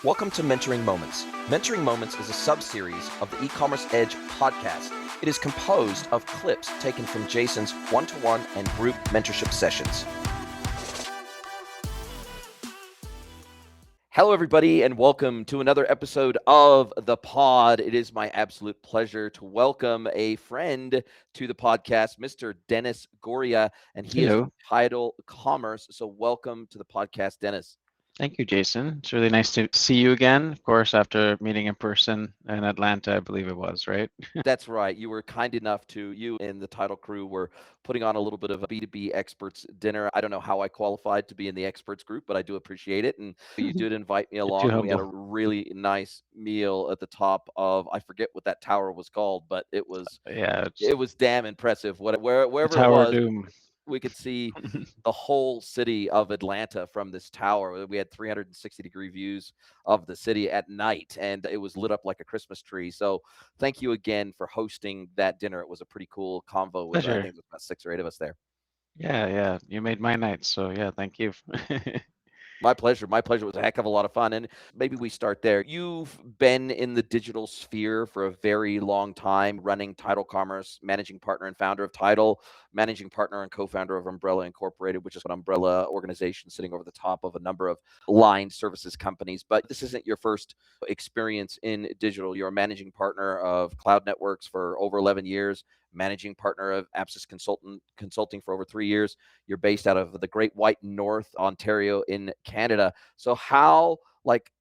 Welcome to Mentoring Moments. Mentoring Moments is a sub-series of the E-commerce Edge podcast. It is composed of clips taken from Jason's one-to-one and group mentorship sessions. Hello, everybody, and welcome to another episode of the pod. It is my absolute pleasure to welcome a friend to the podcast, Mr. Dennis GORYA, and he is Hello. from Tidal Commerce. So welcome to the podcast, Dennis. Thank you, Jason. It's really nice to see you again, of course, after meeting in person in Atlanta, I believe it was, right? That's right. You were kind enough you and the Tidal crew were putting on a little bit of a B2B experts dinner. I don't know how I qualified to be in the experts group, but I do appreciate it. And you did invite me You're too along, and we had a humble. really nice meal at the top of, I forget what that tower was called, but it was Yeah, it's it was damn impressive. the Wherever it Tower of was, Doom. we could see the whole city of Atlanta from this tower. We had 360-degree views of the city at night, and it was lit up like a Christmas tree. So thank you again for hosting that dinner. It was a pretty cool convo with, I Pleasure. think, there was about 6 or 8 of us there. Yeah. You made my night, so yeah, thank you. My pleasure. My pleasure. It was a heck of a lot of fun. And maybe we start there. You've been in the digital sphere for a very long time, running Tidal Commerce, managing partner and founder of Tidal, managing partner and co-founder of Umbrella Incorporated, which is an umbrella organization sitting over the top of a number of line services companies. But this isn't your first experience in digital. You're a managing partner of Cloud Networks for over 11 years, managing partner of Apsis Consulting for over 3 years. You're based out of the Great White North, Ontario in Canada. So how, like,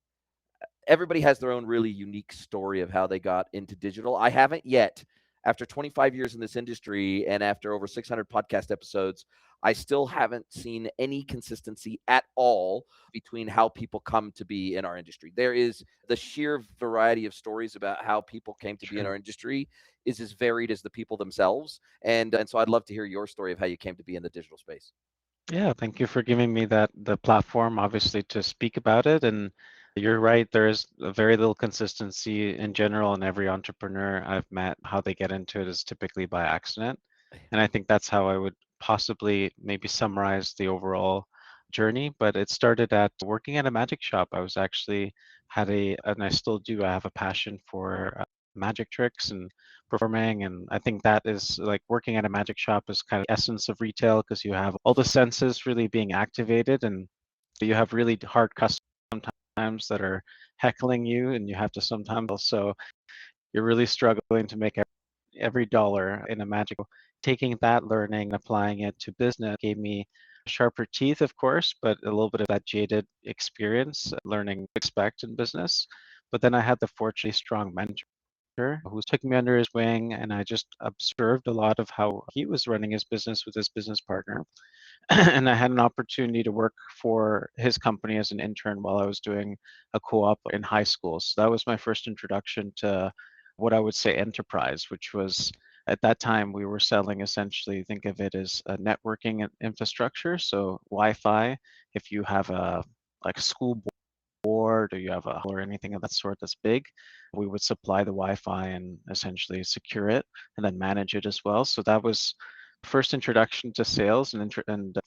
everybody has their own really unique story of how they got into digital. I haven't yet. After 25 years in this industry and after over 600 podcast episodes, I still haven't seen any consistency at all between how people come to be in our industry. There is the sheer variety of stories about how people came to be in True. our industry is as varied as the people themselves. And so I'd love to hear your story of how you came to be in the digital space. Yeah, thank you for giving me the platform, obviously, to speak about it. And you're right, there is a very little consistency in general, and every entrepreneur I've met, how they get into it is typically by accident. And I think that's how I would possibly maybe summarize the overall journey. But it started at working at a magic shop. I was actually and I still do, I have a passion for magic tricks and performing. And I think that is like working at a magic shop is kind of the essence of retail because you have all the senses really being activated, and you have really hard customers sometimes that are heckling you, and you have to sometimes also, you're really struggling to make every dollar in a magic. Taking that learning and applying it to business gave me sharper teeth, of course, but a little bit of that jaded experience, learning to expect in business. But then I had the fortunately strong mentor who took me under his wing, and I just observed a lot of how he was running his business with his business partner. And I had an opportunity to work for his company as an intern while I was doing a co-op in high school. So that was my first introduction to what I would say enterprise, which was at that time we were selling essentially, think of it as a networking infrastructure. So Wi-Fi, if you have a like school board or you have a or anything of that sort that's big, we would supply the Wi-Fi and essentially secure it and then manage it as well. So that was first introduction to sales, and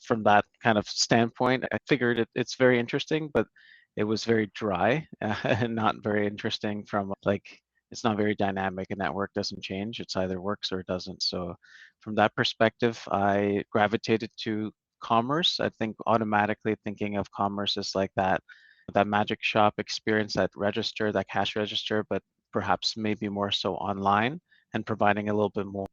from that kind of standpoint, I figured it's very interesting, but it was very dry and not very interesting from like it's not very dynamic, and that work doesn't change. It's either works or it doesn't. So from that perspective, I gravitated to commerce. I think automatically thinking of commerce as like that magic shop experience, that register, that cash register, but perhaps maybe more so online and providing a little bit more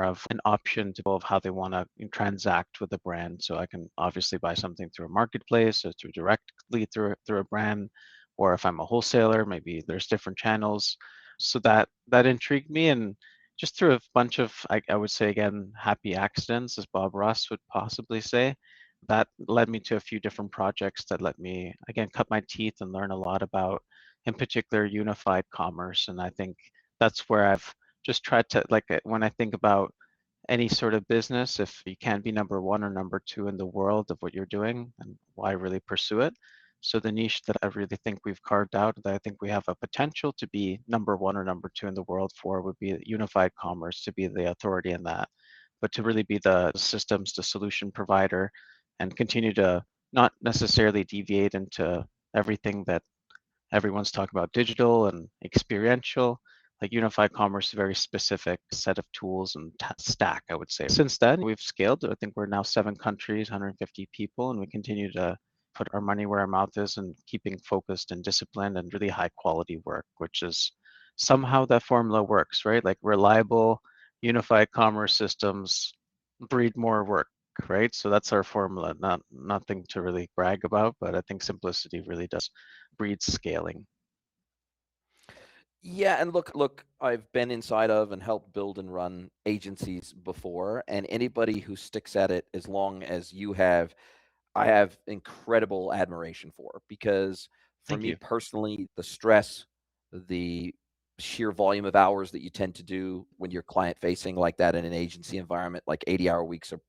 of an option to of how they want to transact with the brand. So I can obviously buy something through a marketplace or through directly through a brand, or if I'm a wholesaler, maybe there's different channels. So that intrigued me, and just through a bunch of I would say again happy accidents, as Bob Ross would possibly say, that led me to a few different projects that let me again cut my teeth and learn a lot about, in particular, unified commerce. And I think that's where I've just try to like when I think about any sort of business, if you can't be number one or number two in the world of what you're doing, and why really pursue it? So the niche that I really think we've carved out, that I think we have a potential to be number one or number two in the world for, would be unified commerce, to be the authority in that, but to really be the systems, the solution provider, and continue to not necessarily deviate into everything that everyone's talking about digital and experiential. Like unified commerce, very specific set of tools and stack, I would say. Since then, we've scaled. I think we're now 7 countries, 150 people, and we continue to put our money where our mouth is and keeping focused and disciplined and really high quality work, which is somehow that formula works, right? Like reliable, unified commerce systems breed more work, right? So that's our formula. Nothing to really brag about, but I think simplicity really does breed scaling. Yeah, and look, I've been inside of and helped build and run agencies before, and anybody who sticks at it as long as you have, I have incredible admiration for, because for Thank me you. personally, the stress, the sheer volume of hours that you tend to do when you're client facing like that in an agency environment, like 80-hour weeks are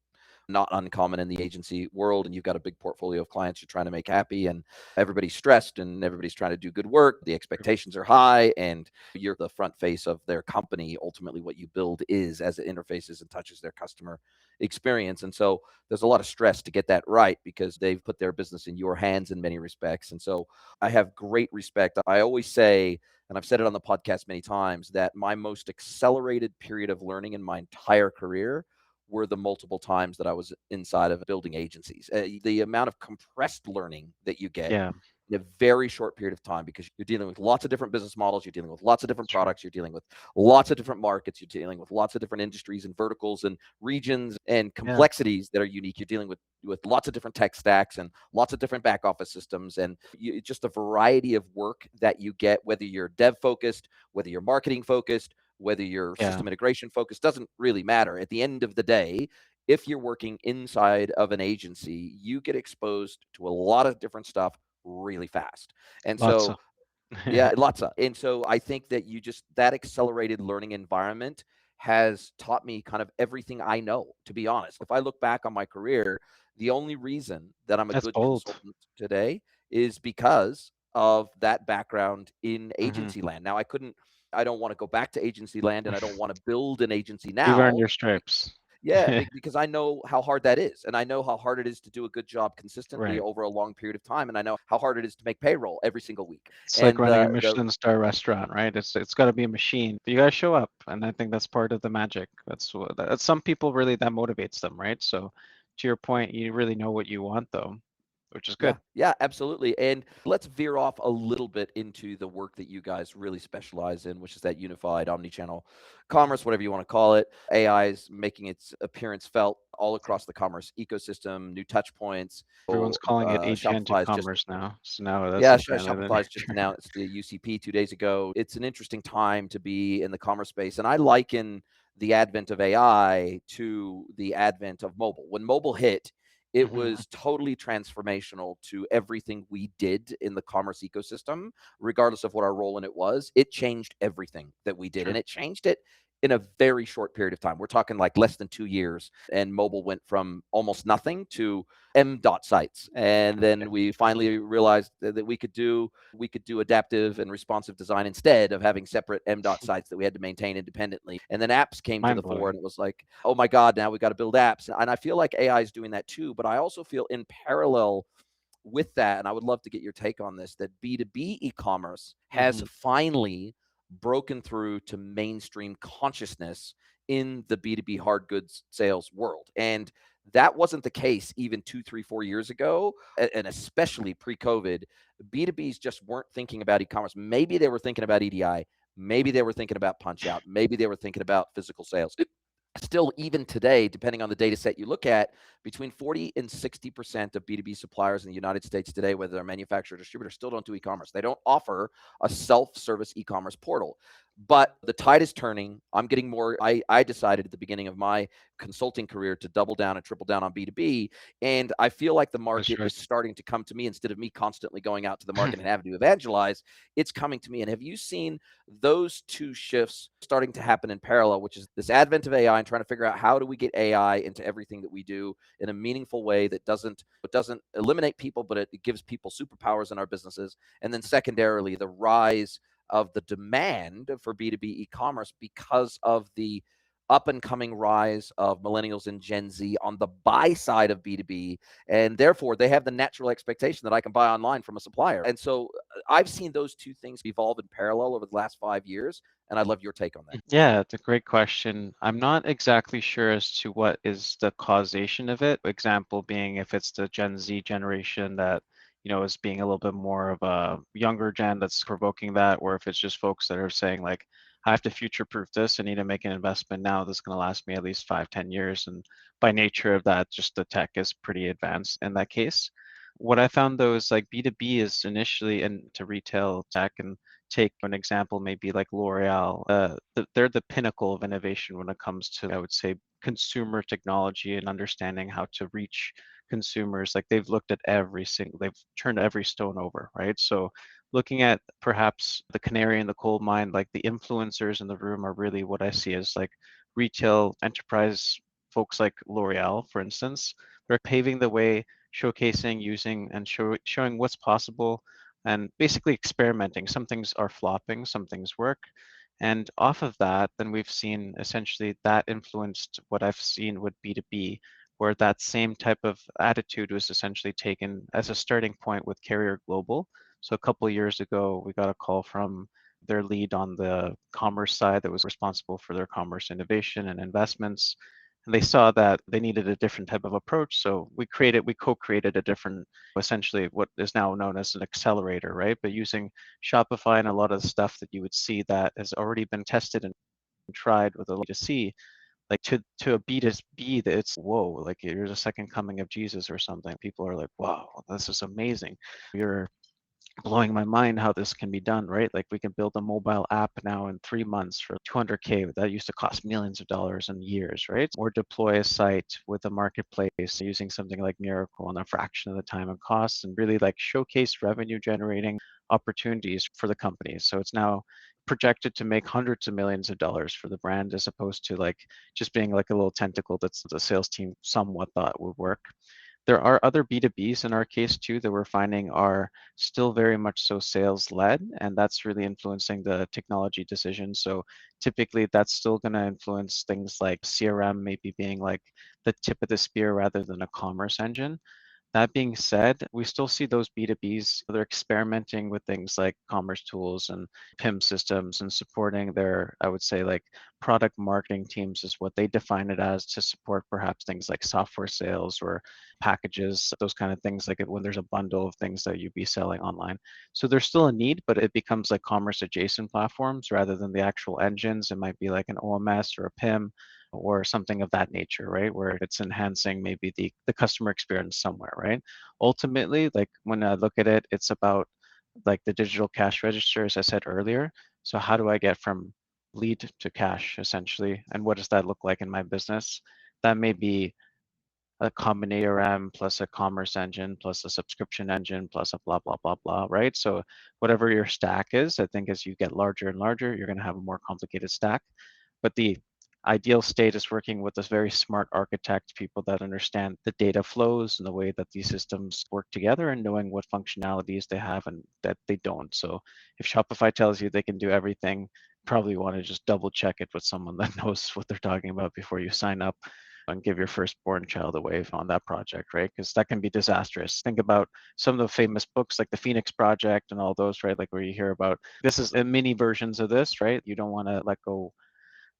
not uncommon in the agency world, and you've got a big portfolio of clients you're trying to make happy, and everybody's stressed and everybody's trying to do good work. The expectations are high, and you're the front face of their company. Ultimately, what you build is as it interfaces and touches their customer experience. And so there's a lot of stress to get that right because they've put their business in your hands in many respects. And so I have great respect. I always say, and I've said it on the podcast many times, that my most accelerated period of learning in my entire career were the multiple times that I was inside of building agencies. The amount of compressed learning that you get Yeah, in a very short period of time, because you're dealing with lots of different business models, you're dealing with lots of different that's true. products, you're dealing with lots of different markets, you're dealing with lots of different industries and verticals and regions and Yeah, complexities that are unique. You're dealing with lots of different tech stacks and lots of different back office systems, and just a variety of work that you get, whether you're dev focused, whether you're marketing focused, whether you're yeah, system integration focused, doesn't really matter. At the end of the day, if you're working inside of an agency, you get exposed to a lot of different stuff really fast. And lots so, of. yeah, lots of. And so I think that that accelerated learning environment has taught me kind of everything I know, to be honest. If I look back on my career, the only reason that I'm a That's good bold. consultant today is because of that background in Hmm. agency land. Now, I don't want to go back to agency land, and I don't want to build an agency You've earned now. your stripes. Yeah, because I know how hard that is, and I know how hard it is to do a good job consistently Right. over a long period of time, and I know how hard it is to make payroll every single week. It's like And running a the Michelin star restaurant, right? It's got to be a machine. You got to show up, and I think that's part of the magic. That's some people really that motivates them, right? So, to your point, you really know what you want, though, which is Yeah, good. yeah, absolutely. And let's veer off a little bit into the work that you guys really specialize in, which is that unified omni-channel commerce, whatever you want to call it. AI is making its appearance felt all across the commerce ecosystem, new touch points. Everyone's So, calling it agentic Shopify's just commerce now. So now that's Yeah, the standard. Shopify's just announced the UCP 2 days ago. It's an interesting time to be in the commerce space, and I liken the advent of AI to the advent of mobile. When mobile hit, it Hmm. was totally transformational to everything we did in the commerce ecosystem, regardless of what our role in it was. It changed everything that we did, and Sure. it changed it in a very short period of time. We're talking like less than 2 years, and mobile went from almost nothing to M dot sites. And then we finally realized that we could do adaptive and responsive design instead of having separate M dot sites that we had to maintain independently. And then apps came to Mind the fore, blowing. and it was like, oh my God, now we got to build apps. And I feel like AI is doing that too. But I also feel in parallel with that, and I would love to get your take on this, that B2B e-commerce has Hmm. finally broken through to mainstream consciousness in the B2B hard goods sales world. And that wasn't the case even 2, 3, 4 years ago, and especially pre-COVID. B2Bs just weren't thinking about e-commerce. Maybe they were thinking about EDI. Maybe they were thinking about punch out. Maybe they were thinking about physical sales. Still, even today, depending on the data set you look at, between 40 and 60% of B2B suppliers in the United States today, whether they're manufacturer or distributor, still don't do e-commerce. They don't offer a self-service e-commerce portal. But the tide is turning. I'm getting more. I decided at the beginning of my consulting career to double down and triple down on B2B. And I feel like the That's market right. is starting to come to me instead of me constantly going out to the market and having to evangelize. It's coming to me. And have you seen those two shifts starting to happen in parallel, which is this advent of AI and trying to figure out how do we get AI into everything that we do in a meaningful way that doesn't eliminate people, but it gives people superpowers in our businesses. And then secondarily, the rise of the demand for B2B e-commerce because of the up and coming rise of millennials and Gen Z on the buy side of B2B. And therefore, they have the natural expectation that I can buy online from a supplier. And so I've seen those two things evolve in parallel over the last 5 years, and I'd love your take on that. Yeah, it's a great question. I'm not exactly sure as to what is the causation of it. Example being if it's the Gen Z generation that, is being a little bit more of a younger gen that's provoking that, or if it's just folks that are saying like, I have to future-proof this. I need to make an investment now that's going to last me at least 5, 10 years. And by nature of that, just the tech is pretty advanced in that case. What I found though is like B2B is initially into retail tech, and take an example, maybe like L'Oreal. They're the pinnacle of innovation when it comes to, I would say, consumer technology and understanding how to reach consumers. Like they've turned every stone over, right? So looking at perhaps the canary in the coal mine, like the influencers in the room are really what I see as like retail enterprise folks like L'Oreal, for instance. They're paving the way, showcasing, using, and showing what's possible and basically experimenting. Some things are flopping, some things work. And off of that, then we've seen essentially that influenced what I've seen with B2B, where that same type of attitude was essentially taken as a starting point with Carrier Global. So a couple of years ago, we got a call from their lead on the commerce side that was responsible for their commerce innovation and investments. And they saw that they needed a different type of approach. So we co-created a different, essentially what is now known as an accelerator, right? But using Shopify and a lot of the stuff that you would see that has already been tested and tried with a B2C, like to a B2B, that it's whoa, like you're the second coming of Jesus or something. People are like, wow, this is amazing. You're blowing my mind how this can be done, right? Like we can build a mobile app now in 3 months for 200K. That used to cost millions of dollars in years, right? Or deploy a site with a marketplace using something like Miracle in a fraction of the time and costs, and really like showcase revenue generating opportunities for the companies. So it's now projected to make hundreds of millions of dollars for the brand, as opposed to like just being like a little tentacle that's the sales team somewhat thought would work. There are other B2Bs in our case too that we're finding are still very much so sales led, and that's really influencing the technology decisions. So typically that's still going to influence things like CRM maybe being like the tip of the spear rather than a commerce engine. That being said, we still see those B2Bs. They're experimenting with things like commerce tools and PIM systems and supporting their, I would say, like product marketing teams is what they define it as, to support perhaps things like software sales or packages, those kind of things, like when there's a bundle of things that you'd be selling online. So there's still a need, but it becomes like commerce adjacent platforms rather than the actual engines. It might be like an OMS or a PIM or something of that nature, right? Where it's enhancing maybe the customer experience somewhere, right? Ultimately, like when I look at it, it's about like the digital cash register, as I said earlier. So how do I get from lead to cash essentially? And what does that look like in my business? That may be a combination CRM plus a commerce engine plus a subscription engine plus a blah, blah, blah, blah, right? So whatever your stack is, I think as you get larger and larger, you're going to have a more complicated stack. But the ideal state is working with this very smart architect, people that understand the data flows and the way that these systems work together, and knowing what functionalities they have and that they don't. So if Shopify tells you they can do everything, probably want to just double check it with someone that knows what they're talking about before you sign up and give your firstborn child away on that project, right? Because that can be disastrous. Think about some of the famous books like the Phoenix Project and all those, right? Like where you hear about this is mini versions of this, right? You don't want to let go,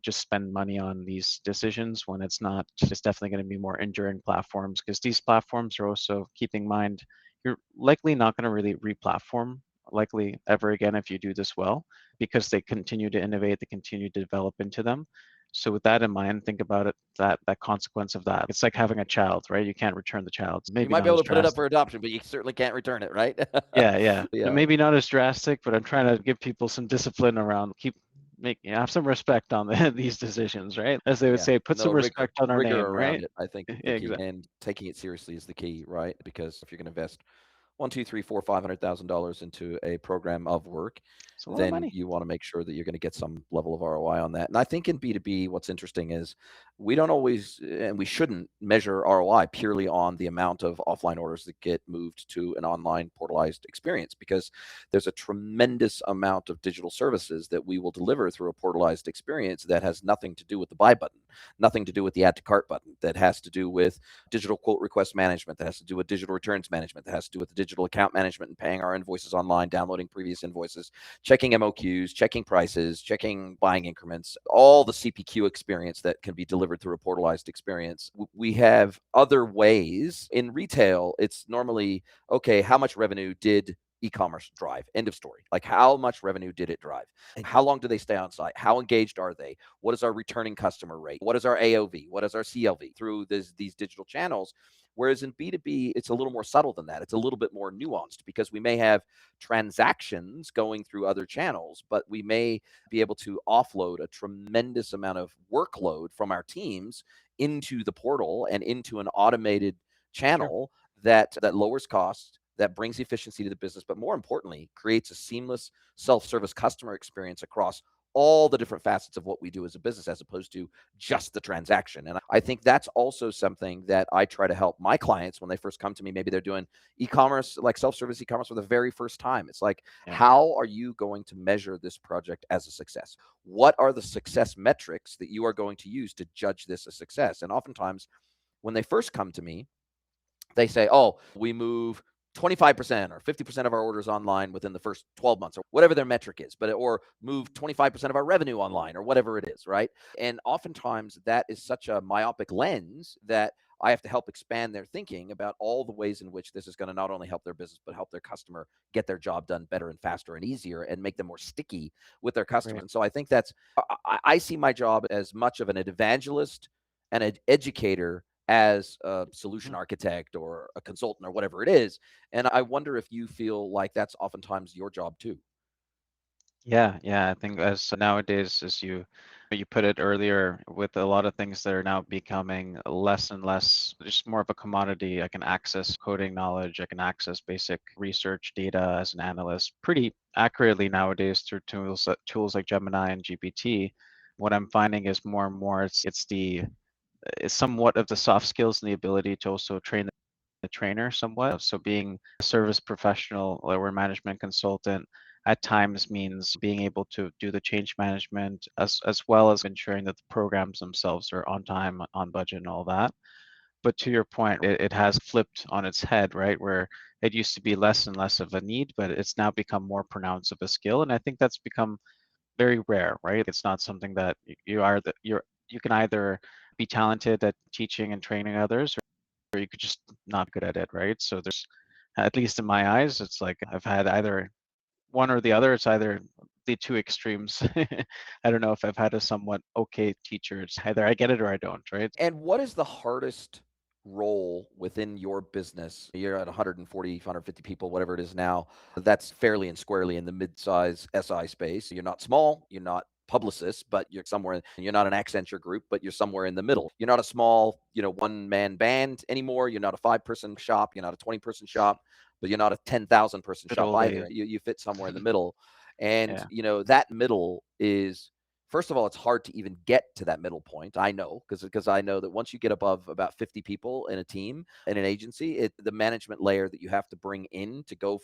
just spend money on these decisions when it's not. It's definitely going to be more enduring platforms, because these platforms are also, keeping in mind, you're likely not going to really re-platform likely ever again if you do this well, because they continue to innovate, they continue to develop into them. So with that in mind, think about it, that consequence of that. It's like having a child, right? You can't return the child. You Maybe might be not able as to put it up drastic. for adoption, but you certainly can't return it, right? Yeah, yeah. Yeah. Maybe not as drastic, but I'm trying to give people some discipline around have some respect on these decisions, right? As they would Yeah. say, put No some rigor, respect on our rigor name, around right? it, I think, is the Yeah, key, exactly. and taking it seriously is the key, right? Because if you're going to invest one, two, three, four, $500,000 into a program of work, It's a lot of then money. you want to make sure that you're going to get some level of ROI on that. And I think in B2B, what's interesting is we don't always, and we shouldn't measure ROI purely on the amount of offline orders that get moved to an online portalized experience, because there's a tremendous amount of digital services that we will deliver through a portalized experience that has nothing to do with the buy button, nothing to do with the add to cart button, that has to do with digital quote request management, that has to do with digital returns management, that has to do with the digital account management and paying our invoices online, downloading previous invoices, checking MOQs, checking prices, checking buying increments, all the CPQ experience that can be delivered through a portalized experience. We have other ways. In retail, it's normally, okay, how much revenue did e-commerce drive? End of story. Like, how much revenue did it drive? And how long do they stay on site? How engaged are they? What is our returning customer rate? What is our AOV? What is our CLV through these digital channels? Whereas in B2B, it's a little more subtle than that. It's a little bit more nuanced, because we may have transactions going through other channels, but we may be able to offload a tremendous amount of workload from our teams into the portal and into an automated Sure. channel that lowers costs, that brings efficiency to the business, but more importantly, creates a seamless self-service customer experience across all the different facets of what we do as a business, as opposed to just the transaction. And I think that's also something that I try to help my clients when they first come to me. Maybe they're doing e-commerce, like self-service e-commerce, for the very first time. It's like, Yeah. how are you going to measure this project as a success? What are the success metrics that you are going to use to judge this a success? And oftentimes, when they first come to me, they say, oh, we move 25% or 50% of our orders online within the first 12 months, or whatever their metric is, or move 25% of our revenue online, or whatever it is, right? And oftentimes that is such a myopic lens that I have to help expand their thinking about all the ways in which this is going to not only help their business, but help their customer get their job done better and faster and easier, and make them more sticky with their customers. Right. And so I think I see my job as much of an evangelist and an educator as a solution Mhm. architect or a consultant or whatever it is. And I wonder if you feel like that's oftentimes your job too. Yeah, yeah. I think as nowadays, as you put it earlier, with a lot of things that are now becoming less and less, just more of a commodity. I can access coding knowledge. I can access basic research data as an analyst pretty accurately nowadays through tools like Gemini and GPT. What I'm finding is more and more it's somewhat of the soft skills and the ability to also train the trainer somewhat. So being a service professional or a management consultant at times means being able to do the change management as well as ensuring that the programs themselves are on time, on budget, and all that. But to your point, it has flipped on its head, right? Where it used to be less and less of a need, but it's now become more pronounced of a skill. And I think that's become very rare, right? It's not something that you can either be talented at teaching and training others, or you could just not good at it, right? So there's, at least in my eyes, it's like I've had either one or the other. It's either the two extremes. I don't know if I've had a somewhat okay teacher. It's either I get it or I don't, right? And what is the hardest role within your business? You're at 140, 150 people, whatever it is now. That's fairly and squarely in the mid-size SI space. You're not small, you're not publicists, but you're somewhere. You're not an Accenture group, but you're somewhere in the middle. You're not a small, one-man band anymore. You're not a 5-person shop. You're not a 20-person shop, but you're not a 10,000-person Good shop old either. days. You fit somewhere in the middle. And, Yeah, that middle is, first of all, it's hard to even get to that middle point. I know, because I know that once you get above about 50 people in a team, in an agency, the management layer that you have to bring in to go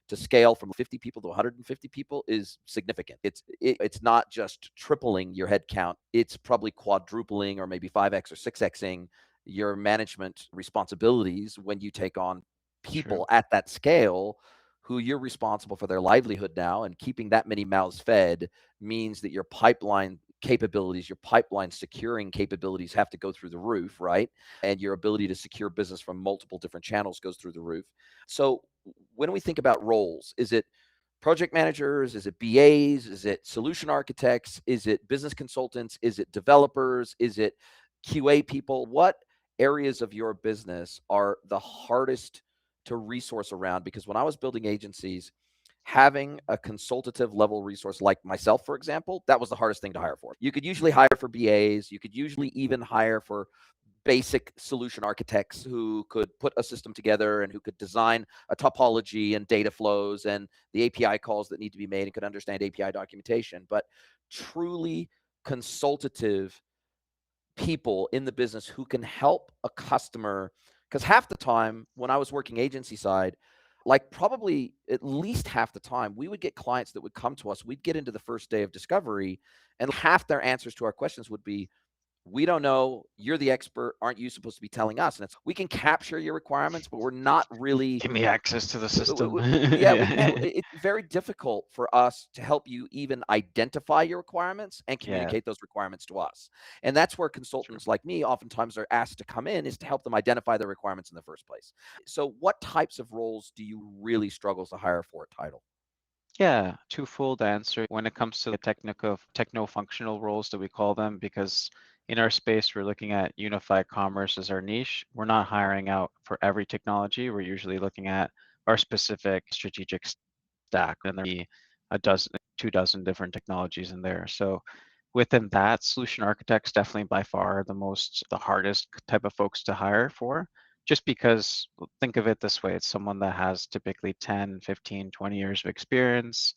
to scale from 50 people to 150 people is significant. It's not just tripling your head count. It's probably quadrupling or maybe 5x or 6xing your management responsibilities when you take on true. people at that scale who you're responsible for their livelihood now, and keeping that many mouths fed means that your pipeline capabilities, your pipeline securing capabilities have to go through the roof, right? And your ability to secure business from multiple different channels goes through the roof. So when we think about roles, is it project managers? Is it BAs? Is it solution architects? Is it business consultants? Is it developers? Is it QA people? What areas of your business are the hardest to resource around? Because when I was building agencies, having a consultative level resource like myself, for example, that was the hardest thing to hire for. You could usually hire for BAs. You could usually even hire for basic solution architects who could put a system together and who could design a topology and data flows and the API calls that need to be made and could understand API documentation. But truly consultative people in the business who can help a customer. Because half the time when I was working agency side, like probably at least half the time, we would get clients that would come to us. We'd get into the first day of discovery, and half their answers to our questions would be, we don't know. You're the expert. Aren't you supposed to be telling us? And it's, we can capture your requirements, but we're not really. Give me access to the system. Yeah, we can't. Yeah. It's very difficult for us to help you even identify your requirements and Yeah, communicate those requirements to us. And that's where true. consultants like me oftentimes are asked to come in, is to help them identify the requirements in the first place. So, what types of roles do you really struggle to hire for at Title? Yeah, twofold answer when it comes to the techno-functional roles that we call them, because in our space, we're looking at unified commerce as our niche. We're not hiring out for every technology. We're usually looking at our specific strategic stack, and there be a dozen, 2 dozen different technologies in there. So within that, solution architects definitely by far the hardest type of folks to hire for, just because think of it this way, it's someone that has typically 10, 15, 20 years of experience.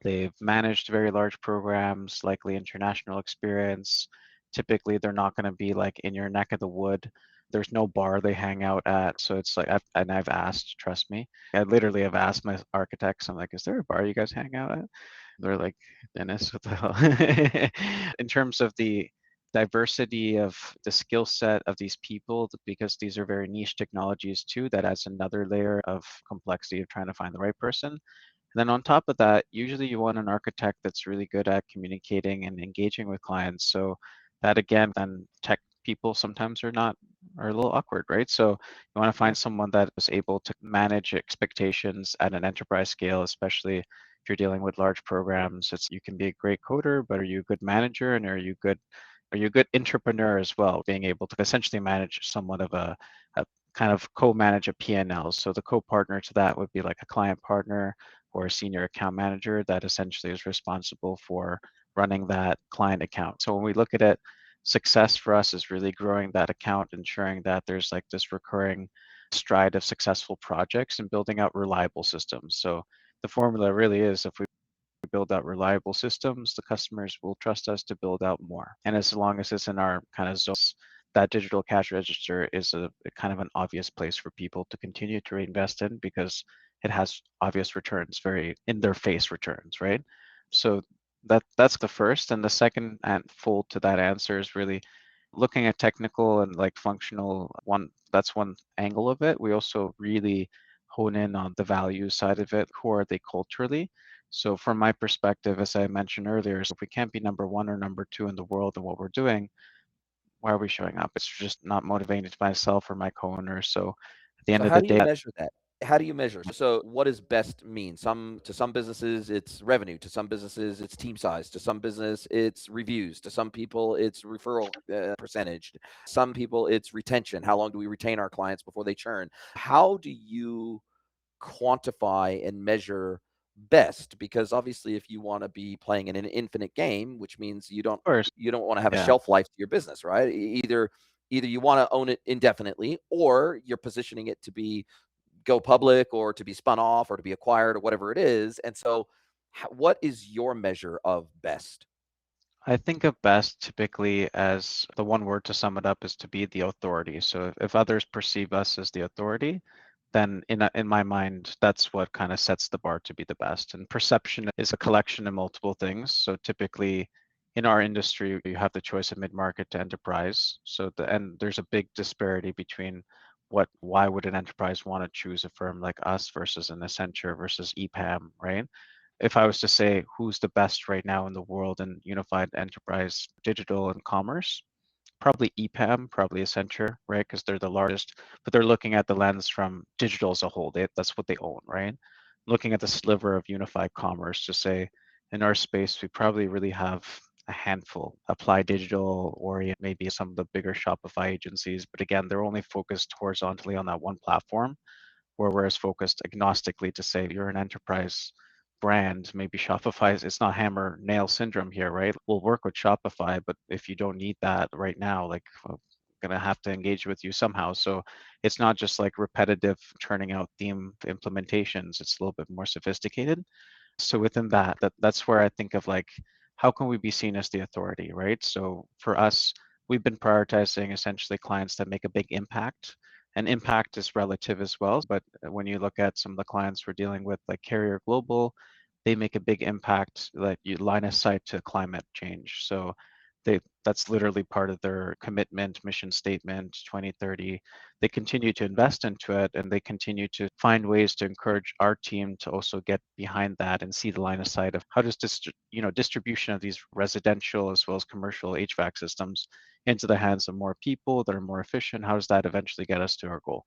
They've managed very large programs, likely international experience. Typically, they're not going to be like in your neck of the wood. There's no bar they hang out at. So it's like, I've asked, trust me, I literally have asked my architects, I'm like, is there a bar you guys hang out at? They're like, Dennis, what the hell? In terms of the diversity of the skill set of these people, because these are very niche technologies too, that adds another layer of complexity of trying to find the right person. And then on top of that, usually you want an architect that's really good at communicating and engaging with clients. So that again, then tech people sometimes are a little awkward, right? So you want to Yeah. find someone that is able to manage expectations at an enterprise scale, especially if you're dealing with large programs. It's you can be a great coder, but are you a good manager, and are you a good entrepreneur as well, being able to essentially manage somewhat of a kind of co-manage a P&L. So the co-partner to that would be like a client partner or a senior account manager that essentially is responsible for running that client account. So when we look at it, success for us is really growing that account, ensuring that there's like this recurring stride of successful projects and building out reliable systems. So the formula really is, if we build out reliable systems, the customers will trust us to build out more. And as long as it's in our kind of zones, that digital cash register is a kind of an obvious place for people to continue to reinvest in, because it has obvious returns, very in their face returns, right? So that's the first. And the second and fold to that answer is really looking at technical and like functional one. That's one angle of it. We also really hone in on the value side of it. Who are they culturally? So from my perspective, as I mentioned earlier, so if we can't be number one or number two in the world in what we're doing, why are we showing up? It's just not motivated by myself or my co-owners. So at the So end of how the do you day, measure that? How do you measure? So what does best mean? Some businesses it's revenue, to some businesses it's team size, to some business it's reviews, to some people it's referral percentage, some people it's retention. How long do we retain our clients before they churn? How do you quantify and measure best? Because obviously if you want to be playing in an infinite game, which means you don't of course, you don't want to have a yeah. shelf life to your business, right? Either you want to own it indefinitely, or you're positioning it to be go public or to be spun off or to be acquired or whatever it is. And so what is your measure of best? I think of best typically as the one word to sum it up is to be the authority. So if others perceive us as the authority, then in my mind, that's what kind of sets the bar to be the best. And perception is a collection of multiple things. So typically in our industry, you have the choice of mid-market to enterprise. And there's a big disparity between why would an enterprise want to choose a firm like us versus an Accenture versus EPAM, right? If I was to say who's the best right now in the world in unified enterprise digital and commerce, probably EPAM, probably Accenture, right? Because they're the largest, but they're looking at the lens from digital as a whole. That's what they own, right? Looking at the sliver of unified commerce to say, in our space, we probably really have a handful. Apply Digital, or maybe some of the bigger Shopify agencies, but again, they're only focused horizontally on that one platform, where we're as focused agnostically to say you're an enterprise brand. Maybe Shopify it's not hammer nail syndrome here, right? We'll work with Shopify, but if you don't need that right now, like gonna have to engage with you somehow. So it's not just like repetitive churning out theme implementations. It's a little bit more sophisticated. So within that's where I think of like, how can we be seen as the authority, right? So for us, we've been prioritizing essentially clients that make a big impact. And impact is relative as well. But when you look at some of the clients we're dealing with, like Carrier Global, they make a big impact, like you line of sight to climate change. So that's literally part of their commitment, mission statement, 2030. They continue to invest into it, and they continue to find ways to encourage our team to also get behind that and see the line of sight of how does distribution of these residential as well as commercial HVAC systems into the hands of more people that are more efficient. How does that eventually get us to our goal?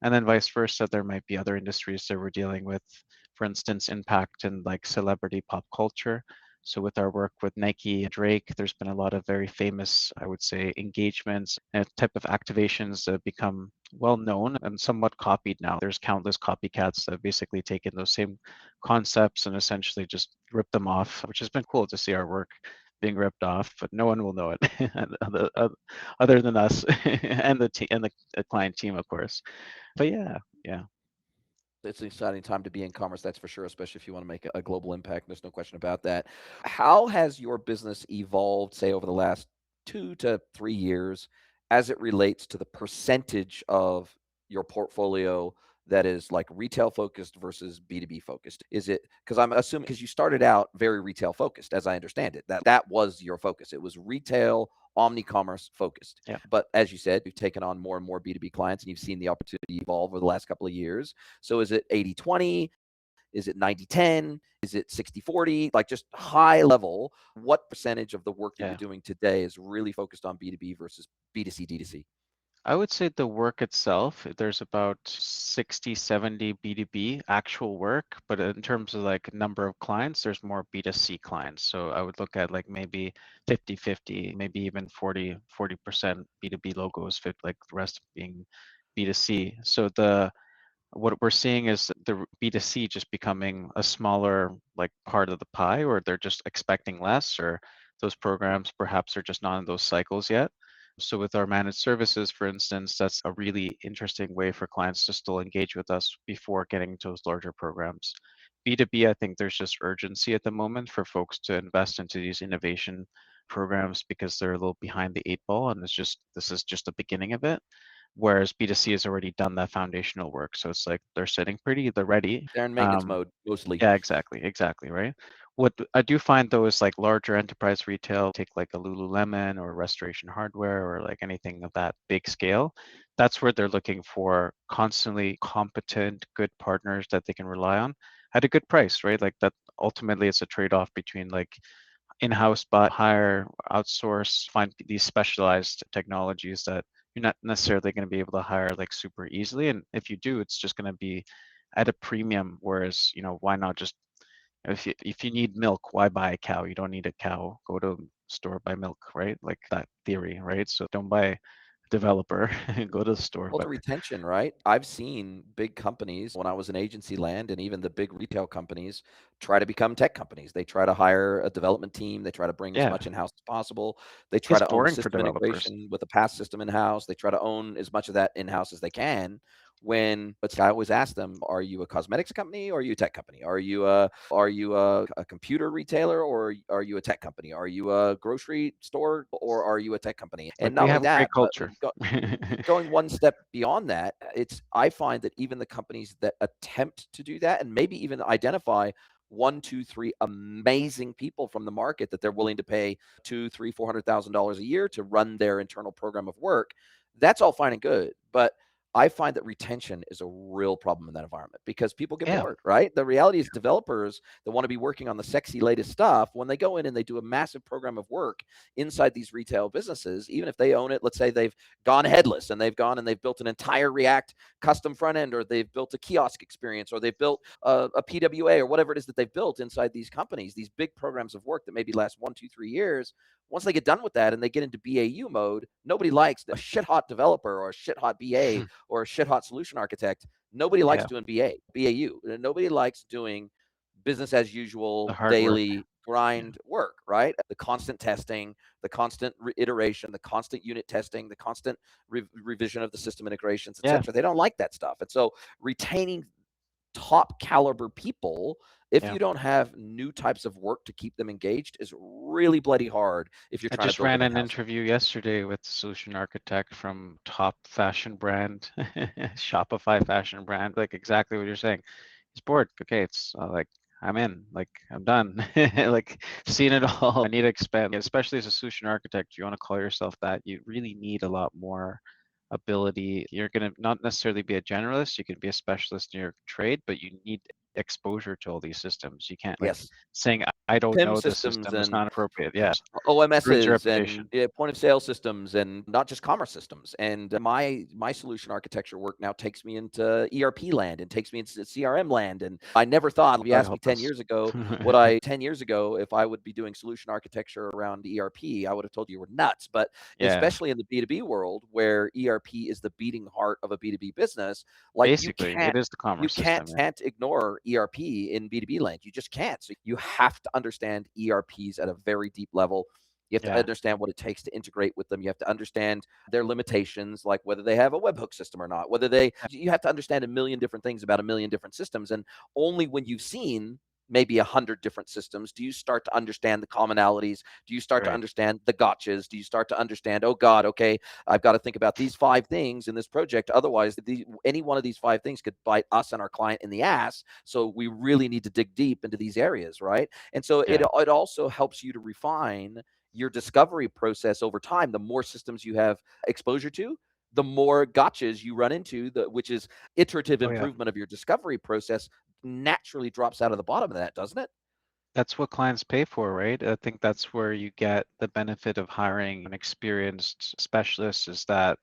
And then vice versa, there might be other industries that we're dealing with, for instance, impact in like celebrity pop culture. So with our work with Nike and Drake, there's been a lot of very famous, I would say, engagements and type of activations that have become well known and somewhat copied now. There's countless copycats that have basically taken those same concepts and essentially just ripped them off, which has been cool to see our work being ripped off, but no one will know it other than us and the client team, of course. But yeah. It's an exciting time to be in commerce, that's for sure, especially if you want to make a global impact. There's no question about that. How has your business evolved, say, over the last 2 to 3 years as it relates to the percentage of your portfolio that is like retail focused versus B2B focused? Is it because I'm assuming because you started out very retail focused, as I understand it, that was your focus. It was retail, omni-commerce focused. Yeah. But as you said, you've taken on more and more B2B clients and you've seen the opportunity evolve over the last couple of years. So is it 80/20? Is it 90/10? Is it 60/40? Like just high level, what percentage of the work that you're Yeah. doing today is really focused on B2B versus B2C, D2C? I would say the work itself, there's about 60, 70 B2B actual work, but in terms of like number of clients, there's more B2C clients. So I would look at like maybe 50/50, maybe even 40% B2B logos fit, like the rest being B2C. So what we're seeing is the B2C just becoming a smaller like part of the pie, or they're just expecting less, or those programs perhaps are just not in those cycles yet. So with our managed services, for instance, that's a really interesting way for clients to still engage with us before getting to those larger programs. B2B, I think there's just urgency at the moment for folks to invest into these innovation programs because they're a little behind the eight ball, and this is just the beginning of it. Whereas B2C has already done that foundational work. So it's like they're sitting pretty, they're ready. They're in maintenance Um, mode mostly. yeah, exactly, right? What I do find though is like larger enterprise retail, take like a Lululemon or Restoration Hardware or like anything of that big scale. That's where they're looking for constantly competent, good partners that they can rely on at a good price, right? Like that ultimately it's a trade-off between like in-house, but hire, outsource, find these specialized technologies that you're not necessarily going to be able to hire like super easily. And if you do, it's just going to be at a premium. Whereas, why not just if you need milk, why buy a cow? You don't need a cow. Go to a store, buy milk, right? Like that theory, right? So don't buy a developer, go to the store. Well, But the retention, right? I've seen big companies when I was in agency land and even the big retail companies try to become tech companies. They try to hire a development team. They try to bring as yeah, much in-house as possible. They try it's to own boring for system developers. integration with a PaaS system in-house. They try to own as much of that in-house as they can. But I always ask them, are you a cosmetics company or are you a tech company? Are you a computer retailer or are you a tech company? Are you a grocery store or are you a tech company? Like And not we only have a great that, but culture. going one step beyond that, I find that even the companies that attempt to do that and maybe even identify one, two, three amazing people from the market that they're willing to pay two, three, $400,000 a year to run their internal program of work, that's all fine and good. But I find that retention is a real problem in that environment because people get Yeah, bored, right? The reality is developers that want to be working on the sexy latest stuff, when they go in and they do a massive program of work inside these retail businesses, even if they own it, let's say they've gone headless and they've gone and they've built an entire React custom front end, or they've built a kiosk experience, or they've built a PWA, or whatever it is that they've built inside these companies, these big programs of work that maybe last 1, 2, 3 years. Once they get done with that and they get into BAU mode, nobody likes a shit hot developer or a shit hot BA or a shit hot solution architect. Nobody likes yeah, doing BAU. Nobody likes doing business as the usual hard work. daily Yeah, grind work, right? The constant testing, the constant iteration, the constant unit testing, the constant revision of the system integrations, yeah, etc. They don't like that stuff. And so retaining top caliber people if Yeah. you don't have new types of work to keep them engaged, is really bloody hard if you're I trying to just build ran them an in-house. interview yesterday with a solution architect from top fashion brand, Shopify fashion brand, like exactly what you're saying. He's bored. Okay, it's like I'm in, like I'm done, like seen it all. I need to expand, especially as a solution architect. You want to call yourself that. You really need a lot more ability. You're going to not necessarily be a generalist. You can be a specialist in your trade, but you need exposure to all these systems. You can't like Yes. saying I don't PIM know the systems system is and not appropriate. Yes, ruins your OMSs and reputation. point of sale systems and not just commerce systems. And my solution architecture work now takes me into ERP land and takes me into CRM land. And I never thought, if you God asked me help 10 us. years ago, what I 10 years ago, if I would be doing solution architecture around ERP, I would have told you we're nuts. But Yeah, especially in the B2B world where ERP is the beating heart of a B2B business, like basically, it is the you commerce can't system. Yeah, can't ignore ERP in B2B land. You just can't. So you have to understand ERPs at a very deep level. You have to yeah, understand what it takes to integrate with them. You have to understand their limitations, like whether they have a webhook system or not, whether they, you have to understand a million different things about a million different systems. And only when you've seen maybe 100 different systems do you start to understand the commonalities. Do you start to right. understand the gotchas? Do you start to understand, oh God, okay, I've got to think about these 5 things in this project. Otherwise, any one of these 5 things could bite us and our client in the ass. So we really need to dig deep into these areas, right? And so Yeah. it also helps you to refine your discovery process over time. The more systems you have exposure to, the more gotchas you run into, which is iterative Oh yeah. improvement of your discovery process naturally drops out of the bottom of that, doesn't it? That's what clients pay for, right? I think that's where you get the benefit of hiring an experienced specialist is that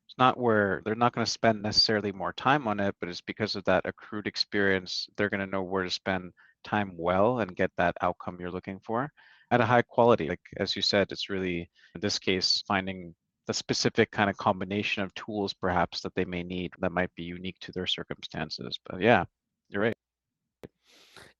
it's not where they're not going to spend necessarily more time on it, but it's because of that accrued experience, they're going to know where to spend time well and get that outcome you're looking for at a high quality. Like as you said, it's really in this case finding the specific kind of combination of tools perhaps that they may need that might be unique to their circumstances. But yeah, you're right.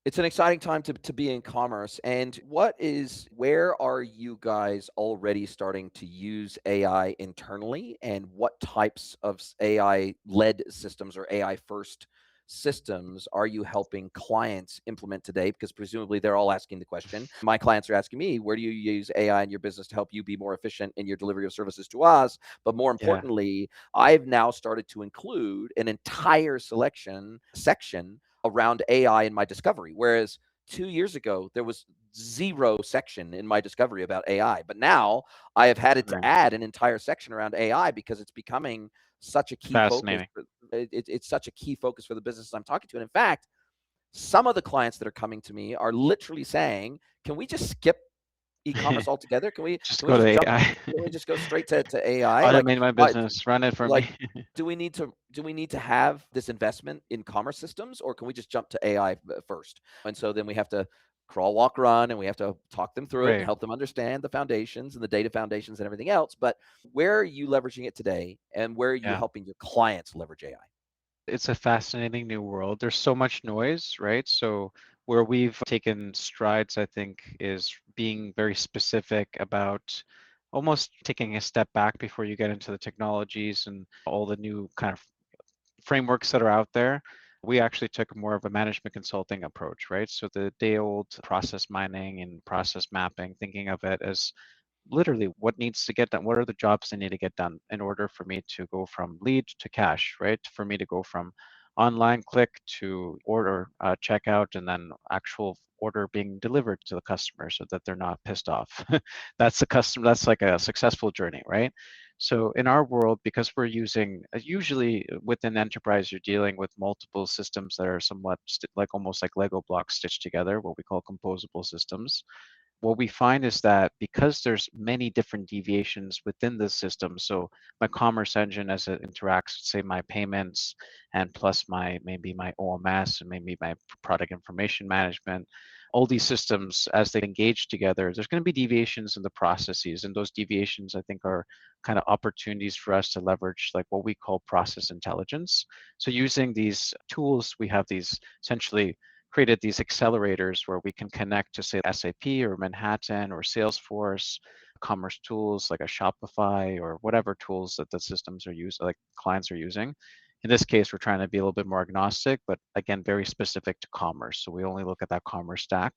It's an exciting time to be in commerce. And where are you guys already starting to use AI internally? And what types of AI led systems or AI first systems are you helping clients implement today? Because presumably they're all asking the question. My clients are asking me, where do you use AI in your business to help you be more efficient in your delivery of services to us? But more Yeah. importantly, I've now started to include an entire section around AI in my discovery. Whereas 2 years ago, there was zero section in my discovery about AI. But now I have had it to Right. add an entire section around AI because it's becoming such a key focus. Fascinating. It's such a key focus for the businesses I'm talking to. And in fact, some of the clients that are coming to me are literally saying, can we just skip e-commerce altogether? Can we Just can we go to just jump? AI. Can we just go straight to AI? Like, Automate my why? business, run it for Like, me. do we need to have this investment in commerce systems, or can we just jump to AI first? And so then we have to crawl, walk, run, and we have to talk them through it and Right. help them understand the foundations and the data foundations and everything else. But where are you leveraging it today, and where are you Yeah. helping your clients leverage AI? It's a fascinating new world. There's so much noise, right? So where we've taken strides, I think, is being very specific about almost taking a step back before you get into the technologies and all the new kind of frameworks that are out there. We actually took more of a management consulting approach, right? So the day old process mining and process mapping, thinking of it as literally what needs to get done, what are the jobs that need to get done in order for me to go from lead to cash, right? For me to go from online click to order checkout and then actual order being delivered to the customer so that they're not pissed off. That's the customer, that's like a successful journey, right? So in our world, because we're using usually within enterprise, you're dealing with multiple systems that are somewhat like almost like Lego blocks stitched together, what we call composable systems. What we find is that because there's many different deviations within the system, so my commerce engine as it interacts with say my payments and plus my maybe my OMS and maybe my product information management, all these systems as they engage together, there's going to be deviations in the processes, and those deviations I think are kind of opportunities for us to leverage like what we call process intelligence. So using these tools, we have these essentially created these accelerators where we can connect to say SAP or Manhattan or Salesforce, commerce tools like a Shopify or whatever tools that the systems are used, like clients are using. In this case, we're trying to be a little bit more agnostic, but again, very specific to commerce. So we only look at that commerce stack.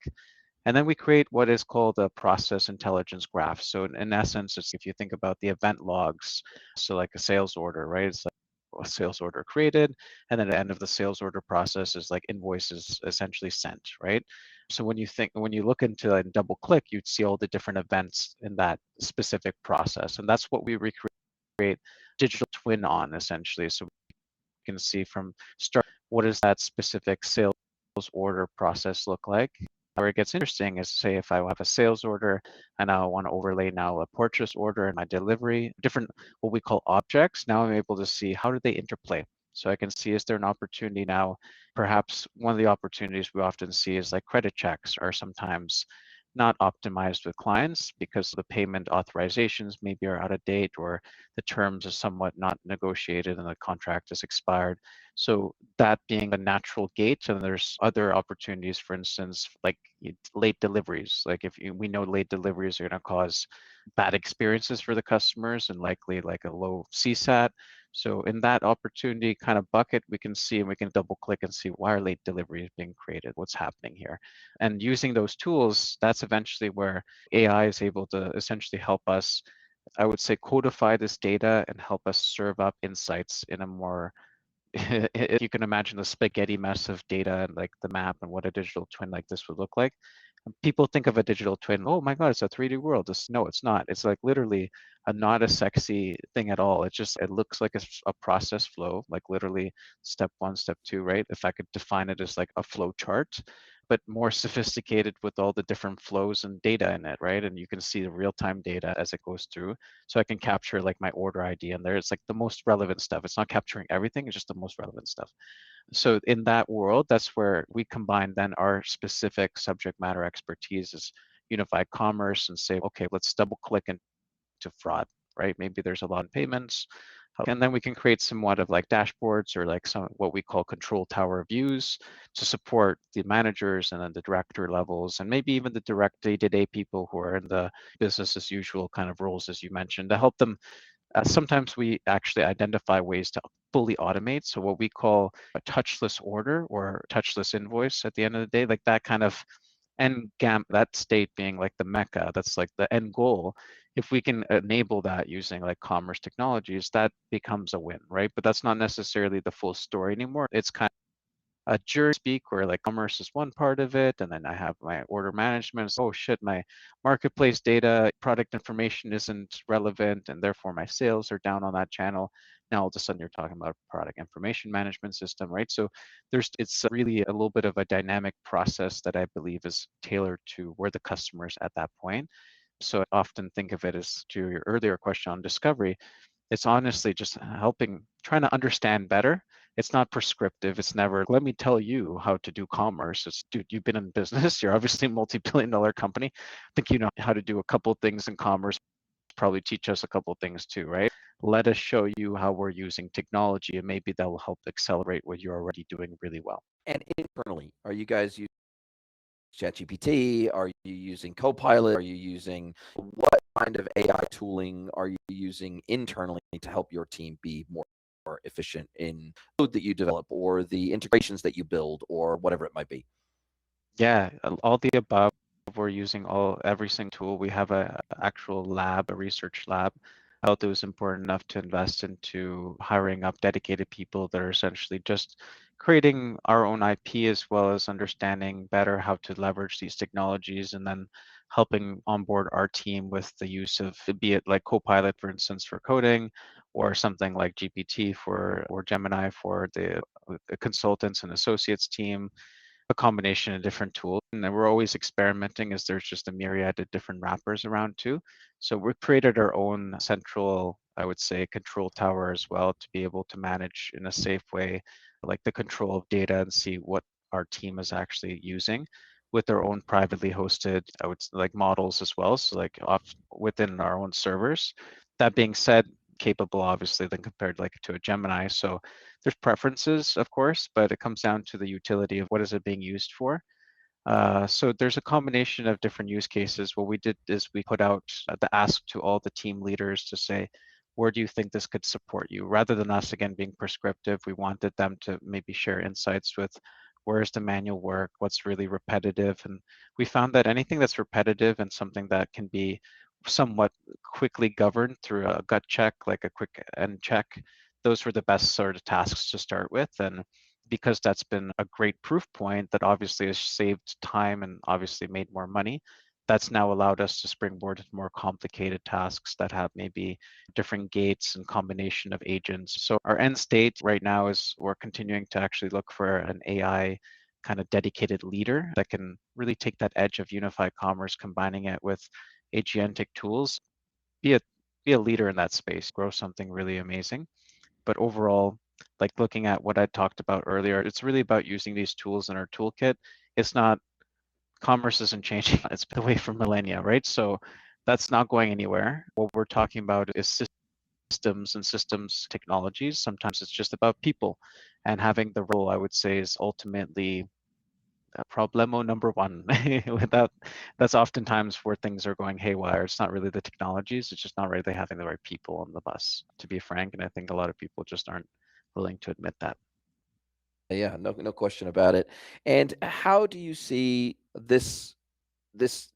And then we create what is called a process intelligence graph. So in essence, it's if you think about the event logs, so like a sales order, right? It's like a sales order created, and then at the end of the sales order process is like invoices essentially sent, right? So when you look into it and double click, you'd see all the different events in that specific process. And that's what we recreate digital twin on essentially. So we can see from start, what does that specific sales order process look like? Where it gets interesting is, say, if I have a sales order and I want to overlay now a purchase order and my delivery, different what we call objects. Now I'm able to see how do they interplay. So I can see, is there an opportunity now? Perhaps one of the opportunities we often see is like credit checks are sometimes not optimized with clients because the payment authorizations maybe are out of date, or the terms are somewhat not negotiated and the contract is expired. So that being a natural gate, and there's other opportunities, for instance, like late deliveries. Like we know late deliveries are going to cause bad experiences for the customers and likely like a low CSAT. So in that opportunity kind of bucket, we can see and we can double click and see why are late deliveries being created, what's happening here. And using those tools, that's eventually where AI is able to essentially help us, I would say, codify this data and help us serve up insights in a more if you can imagine the spaghetti mess of data and like the map and what a digital twin like this would look like. People think of a digital twin, oh my God, it's a 3D world. No, it's not. It's like literally not a sexy thing at all. It looks like a process flow, like literally step one, step two, right? If I could define it as like a flow chart, but more sophisticated with all the different flows and data in it, right? And you can see the real-time data as it goes through. So I can capture like my order ID in there. It's like the most relevant stuff. It's not capturing everything, it's just the most relevant stuff. So in that world, that's where we combine then our specific subject matter expertise is unified commerce and say, okay, let's double click into fraud, right? Maybe there's a lot of payments. And then we can create somewhat of like dashboards or like some what we call control tower views to support the managers and then the director levels and maybe even the direct day-to-day people who are in the business as usual kind of roles, as you mentioned, to help them. Sometimes we actually identify ways to fully automate. So what we call a touchless order or touchless invoice at the end of the day, like that kind of that state being like the mecca, that's like the end goal. If we can enable that using like commerce technologies, that becomes a win, right? But that's not necessarily the full story anymore. It's kind a jury speak where like commerce is one part of it, and then I have my order management. So, oh shit, my marketplace data, product information isn't relevant, and therefore my sales are down on that channel. Now all of a sudden you're talking about a product information management system, right? So it's really a little bit of a dynamic process that I believe is tailored to where the customer is at that point. So I often think of it as, to your earlier question on discovery, it's honestly just helping, trying to understand better. It's not prescriptive. It's never, let me tell you how to do commerce. It's, dude, you've been in business. You're obviously a multi-billion-dollar company. I think you know how to do a couple of things in commerce, probably teach us a couple of things too, right? Let us show you how we're using technology, and maybe that will help accelerate what you're already doing really well. And internally, are you guys using ChatGPT? Are you using Copilot? Are you using what kind of AI tooling are you using internally to help your team be more efficient in code that you develop or the integrations that you build or whatever it might be? Yeah, all the above. We're using every single tool. We have a actual lab, a research lab. I felt it was important enough to invest into hiring up dedicated people that are essentially just creating our own IP as well as understanding better how to leverage these technologies, and then helping onboard our team with the use of, be it like Copilot, for instance, for coding, or something like GPT or Gemini for the consultants and associates team, a combination of different tools. And then we're always experimenting as there's just a myriad of different wrappers around too. So we've created our own central, I would say, control tower as well to be able to manage in a safe way, like the control of data and see what our team is actually using with their own privately hosted, I would like models as well. So like off within our own servers. That being said, capable obviously than compared like to a Gemini. So there's preferences, of course, but it comes down to the utility of what is it being used for. So there's a combination of different use cases. What we did is we put out the ask to all the team leaders to say, where do you think this could support you? Rather than us, again, being prescriptive, we wanted them to maybe share insights with where's the manual work, what's really repetitive. And we found that anything that's repetitive and something that can be somewhat quickly governed through a gut check, like a quick end check, those were the best sort of tasks to start with. And because that's been a great proof point that obviously has saved time and obviously made more money, that's now allowed us to springboard more complicated tasks that have maybe different gates and combination of agents. So our end state right now is we're continuing to actually look for an AI kind of dedicated leader that can really take that edge of unified commerce, combining it with agentic tools, be a be a leader in that space, grow something really amazing. But overall, like looking at what I talked about earlier, it's really about using these tools in our toolkit. It's not commerce isn't changing. It's been the way for millennia, right? So that's not going anywhere. What we're talking about is systems and systems technologies. Sometimes it's just about people, and having the role, I would say, is ultimately problemo number one. Without that's oftentimes where things are going haywire. It's not really the technologies, it's just not really having the right people on the bus, to be frank. And I think a lot of people just aren't willing to admit that. Yeah, no question about it. And how do you see this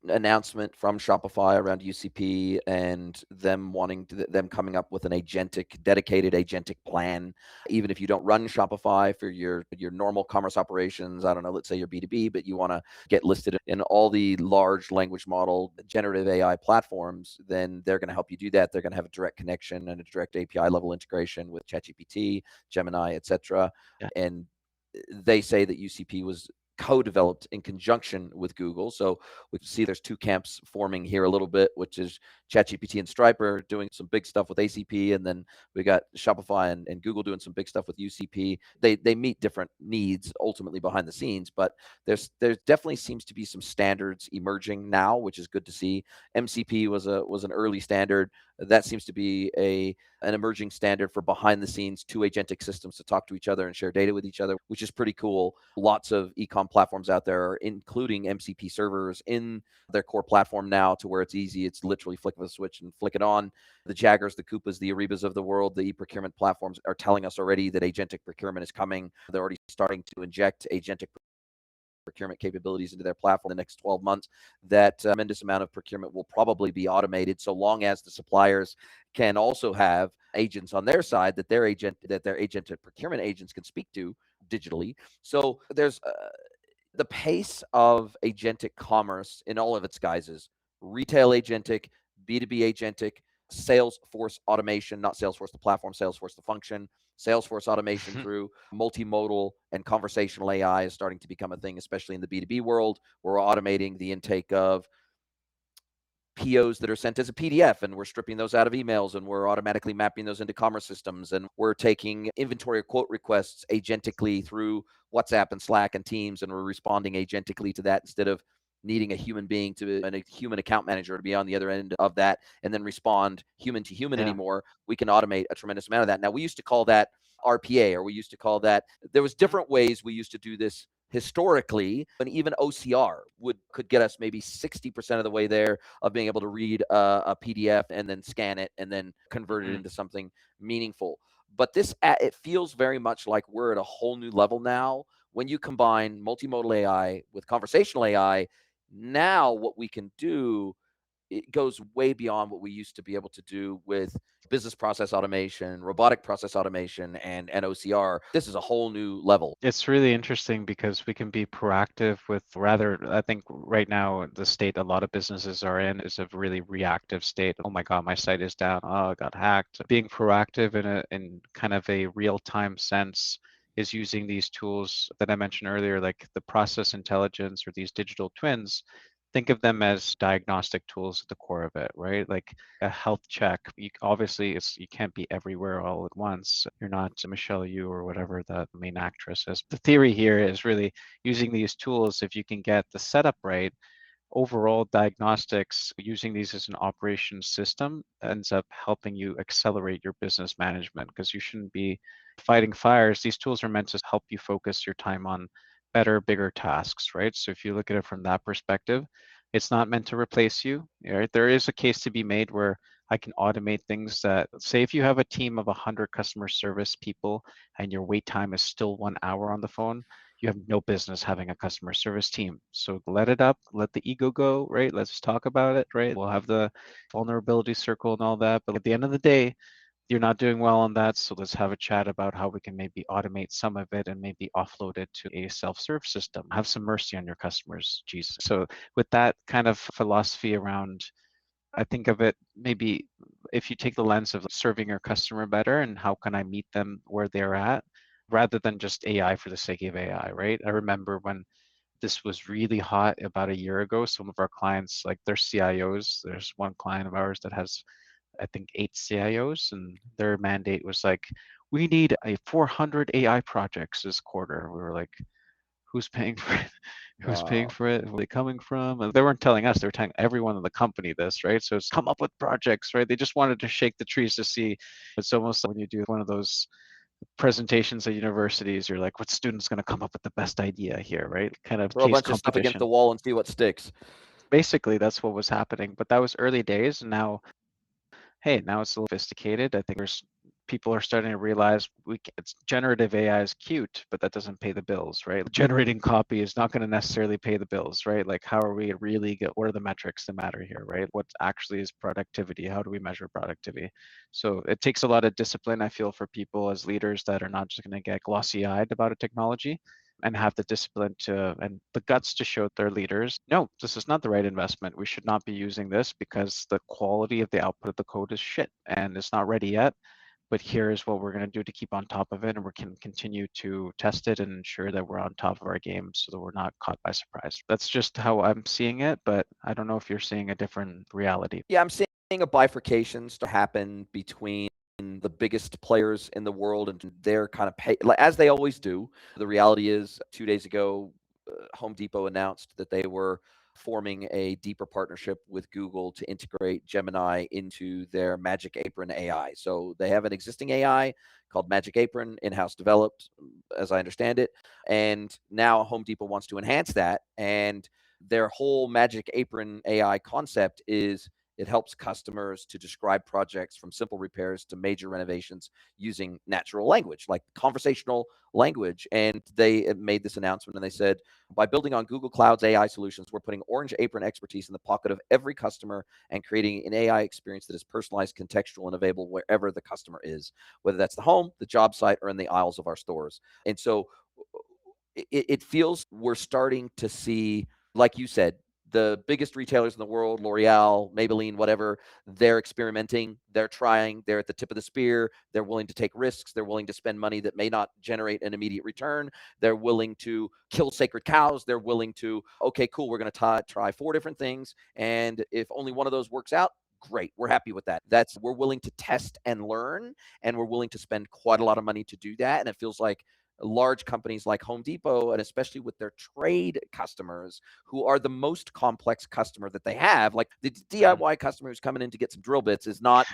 announcement from Shopify around UCP and them wanting them coming up with an dedicated agentic plan, even if you don't run Shopify for your normal commerce operations? I don't know, let's say you're B2B, but you want to get listed in all the large language model generative AI platforms, then they're going to help you do that. They're going to have a direct connection and a direct API level integration with ChatGPT, Gemini, etc. Yeah. And they say that UCP was co-developed in conjunction with Google. So we see there's two camps forming here a little bit, which is ChatGPT and Striper doing some big stuff with ACP, and then we got Shopify and Google doing some big stuff with UCP. They meet different needs ultimately behind the scenes, but there definitely seems to be some standards emerging now, which is good to see. MCP was an early standard. That seems to be an emerging standard for behind the scenes two agentic systems to talk to each other and share data with each other, which is pretty cool. Lots of e-com platforms out there, including MCP servers in their core platform now, to where it's easy. It's literally flick of a switch and flick it on. The Jaggers, the Coupas, the Ariebas of the world, the e-procurement platforms are telling us already that agentic procurement is coming. They're already starting to inject agentic procurement capabilities into their platform in the next 12 months. That tremendous amount of procurement will probably be automated, so long as the suppliers can also have agents on their side that their agented procurement agents can speak to digitally. So there's the pace of agentic commerce in all of its guises: retail agentic, B2B agentic, Salesforce automation, not Salesforce the platform, Salesforce the function, Salesforce automation through multimodal and conversational AI is starting to become a thing, especially in the B2B world. We're automating the intake of POs that are sent as a PDF, and we're stripping those out of emails, and we're automatically mapping those into commerce systems, and we're taking inventory or quote requests agentically through WhatsApp and Slack and Teams, and we're responding agentically to that instead of needing a human being and a human account manager to be on the other end of that and then respond human to human Yeah. anymore. We can automate a tremendous amount of that. Now, we used to call that RPA, or we used to call that, there was different ways we used to do this historically, and even OCR could get us maybe 60% of the way there of being able to read a PDF and then scan it and then convert it Mhm. into something meaningful. But it feels very much like we're at a whole new level now. When you combine multimodal AI with conversational AI, now what we can do, it goes way beyond what we used to be able to do with business process automation, robotic process automation, and OCR. This is a whole new level. It's really interesting because we can be proactive with rather, I think right now the state a lot of businesses are in is a really reactive state. Oh my God, my site is down. Oh, I got hacked. Being proactive in kind of a real-time sense is using these tools that I mentioned earlier, like the process intelligence or these digital twins. Think of them as diagnostic tools at the core of it, right? Like a health check. Obviously, you can't be everywhere all at once. You're not Michelle Yu or whatever the main actress is. The theory here is really using these tools. If you can get the setup right, overall diagnostics, using these as an operations system ends up helping you accelerate your business management, because you shouldn't be fighting fires. These tools are meant to help you focus your time on better, bigger tasks, right? So if you look at it from that perspective, it's not meant to replace you, right? There is a case to be made where I can automate things that, say if you have a team of 100 customer service people and your wait time is still 1 hour on the phone, you have no business having a customer service team. So let it up, let the ego go, right? Let's talk about it, right? We'll have the vulnerability circle and all that. But at the end of the day, you're not doing well on that, so let's have a chat about how we can maybe automate some of it and maybe offload it to a self-serve system. Have some mercy on your customers, Jesus. So with that kind of philosophy around, I think of it maybe if you take the lens of serving your customer better and how can I meet them where they're at, rather than just AI for the sake of AI, right? I remember when this was really hot about a year ago, some of our clients, like their CIOs, there's one client of ours that has, I think, 8 CIOs, and their mandate was like, we need a 400 AI projects this quarter. We were like, who's paying for it? Who's paying Wow. for it? Where are they coming from? And they weren't telling us, they were telling everyone in the company this, right? So it's come up with projects, right? They just wanted to shake the trees to see. It's almost like when you do one of those presentations at universities, you're like, what student's going to come up with the best idea here, right? Kind of Throw a case bunch of stuff against the competition. wall and see what sticks. Basically, that's what was happening. But that was early days. And now, hey, now it's sophisticated. I think there's people are starting to realize it's generative AI is cute, but that doesn't pay the bills, right? Generating copy is not going to necessarily pay the bills, right? Like, how are we really get? What are the metrics that matter here, right? What actually is productivity? How do we measure productivity? So it takes a lot of discipline, I feel, for people as leaders that are not just going to get glossy-eyed about a technology and have the discipline to and the guts to show their leaders, no, this is not the right investment. We should not be using this because the quality of the output of the code is shit and it's not ready yet. But here is what we're going to do to keep on top of it, and we can continue to test it and ensure that we're on top of our game so that we're not caught by surprise. That's just how I'm seeing it, but I don't know if you're seeing a different reality. Yeah, I'm seeing a bifurcation start to happen between the biggest players in the world and their kind of pay, like, as they always do. The reality is, 2 days ago, Home Depot announced that they were forming a deeper partnership with Google to integrate Gemini into their Magic Apron AI. So they have an existing AI called Magic Apron, in-house developed, as I understand it, and now Home Depot wants to enhance that. And their whole Magic Apron AI concept is it helps customers to describe projects from simple repairs to major renovations using natural language, like conversational language. And they made this announcement and they said, by building on Google Cloud's AI solutions, we're putting Orange Apron expertise in the pocket of every customer and creating an AI experience that is personalized, contextual, and available wherever the customer is, whether that's the home, the job site, or in the aisles of our stores. And so it feels we're starting to see, like you said, the biggest retailers in the world, L'Oreal, Maybelline, whatever, they're experimenting, they're trying, they're at the tip of the spear, they're willing to take risks, they're willing to spend money that may not generate an immediate return, they're willing to kill sacred cows, they're willing to, okay, cool, we're going to try 4 different things, and if only one of those works out, great, we're happy with that. We're willing to test and learn, and we're willing to spend quite a lot of money to do that. And it feels like large companies like Home Depot, and especially with their trade customers, who are the most complex customer that they have, like the Mhm. DIY customer who's coming in to get some drill bits, is not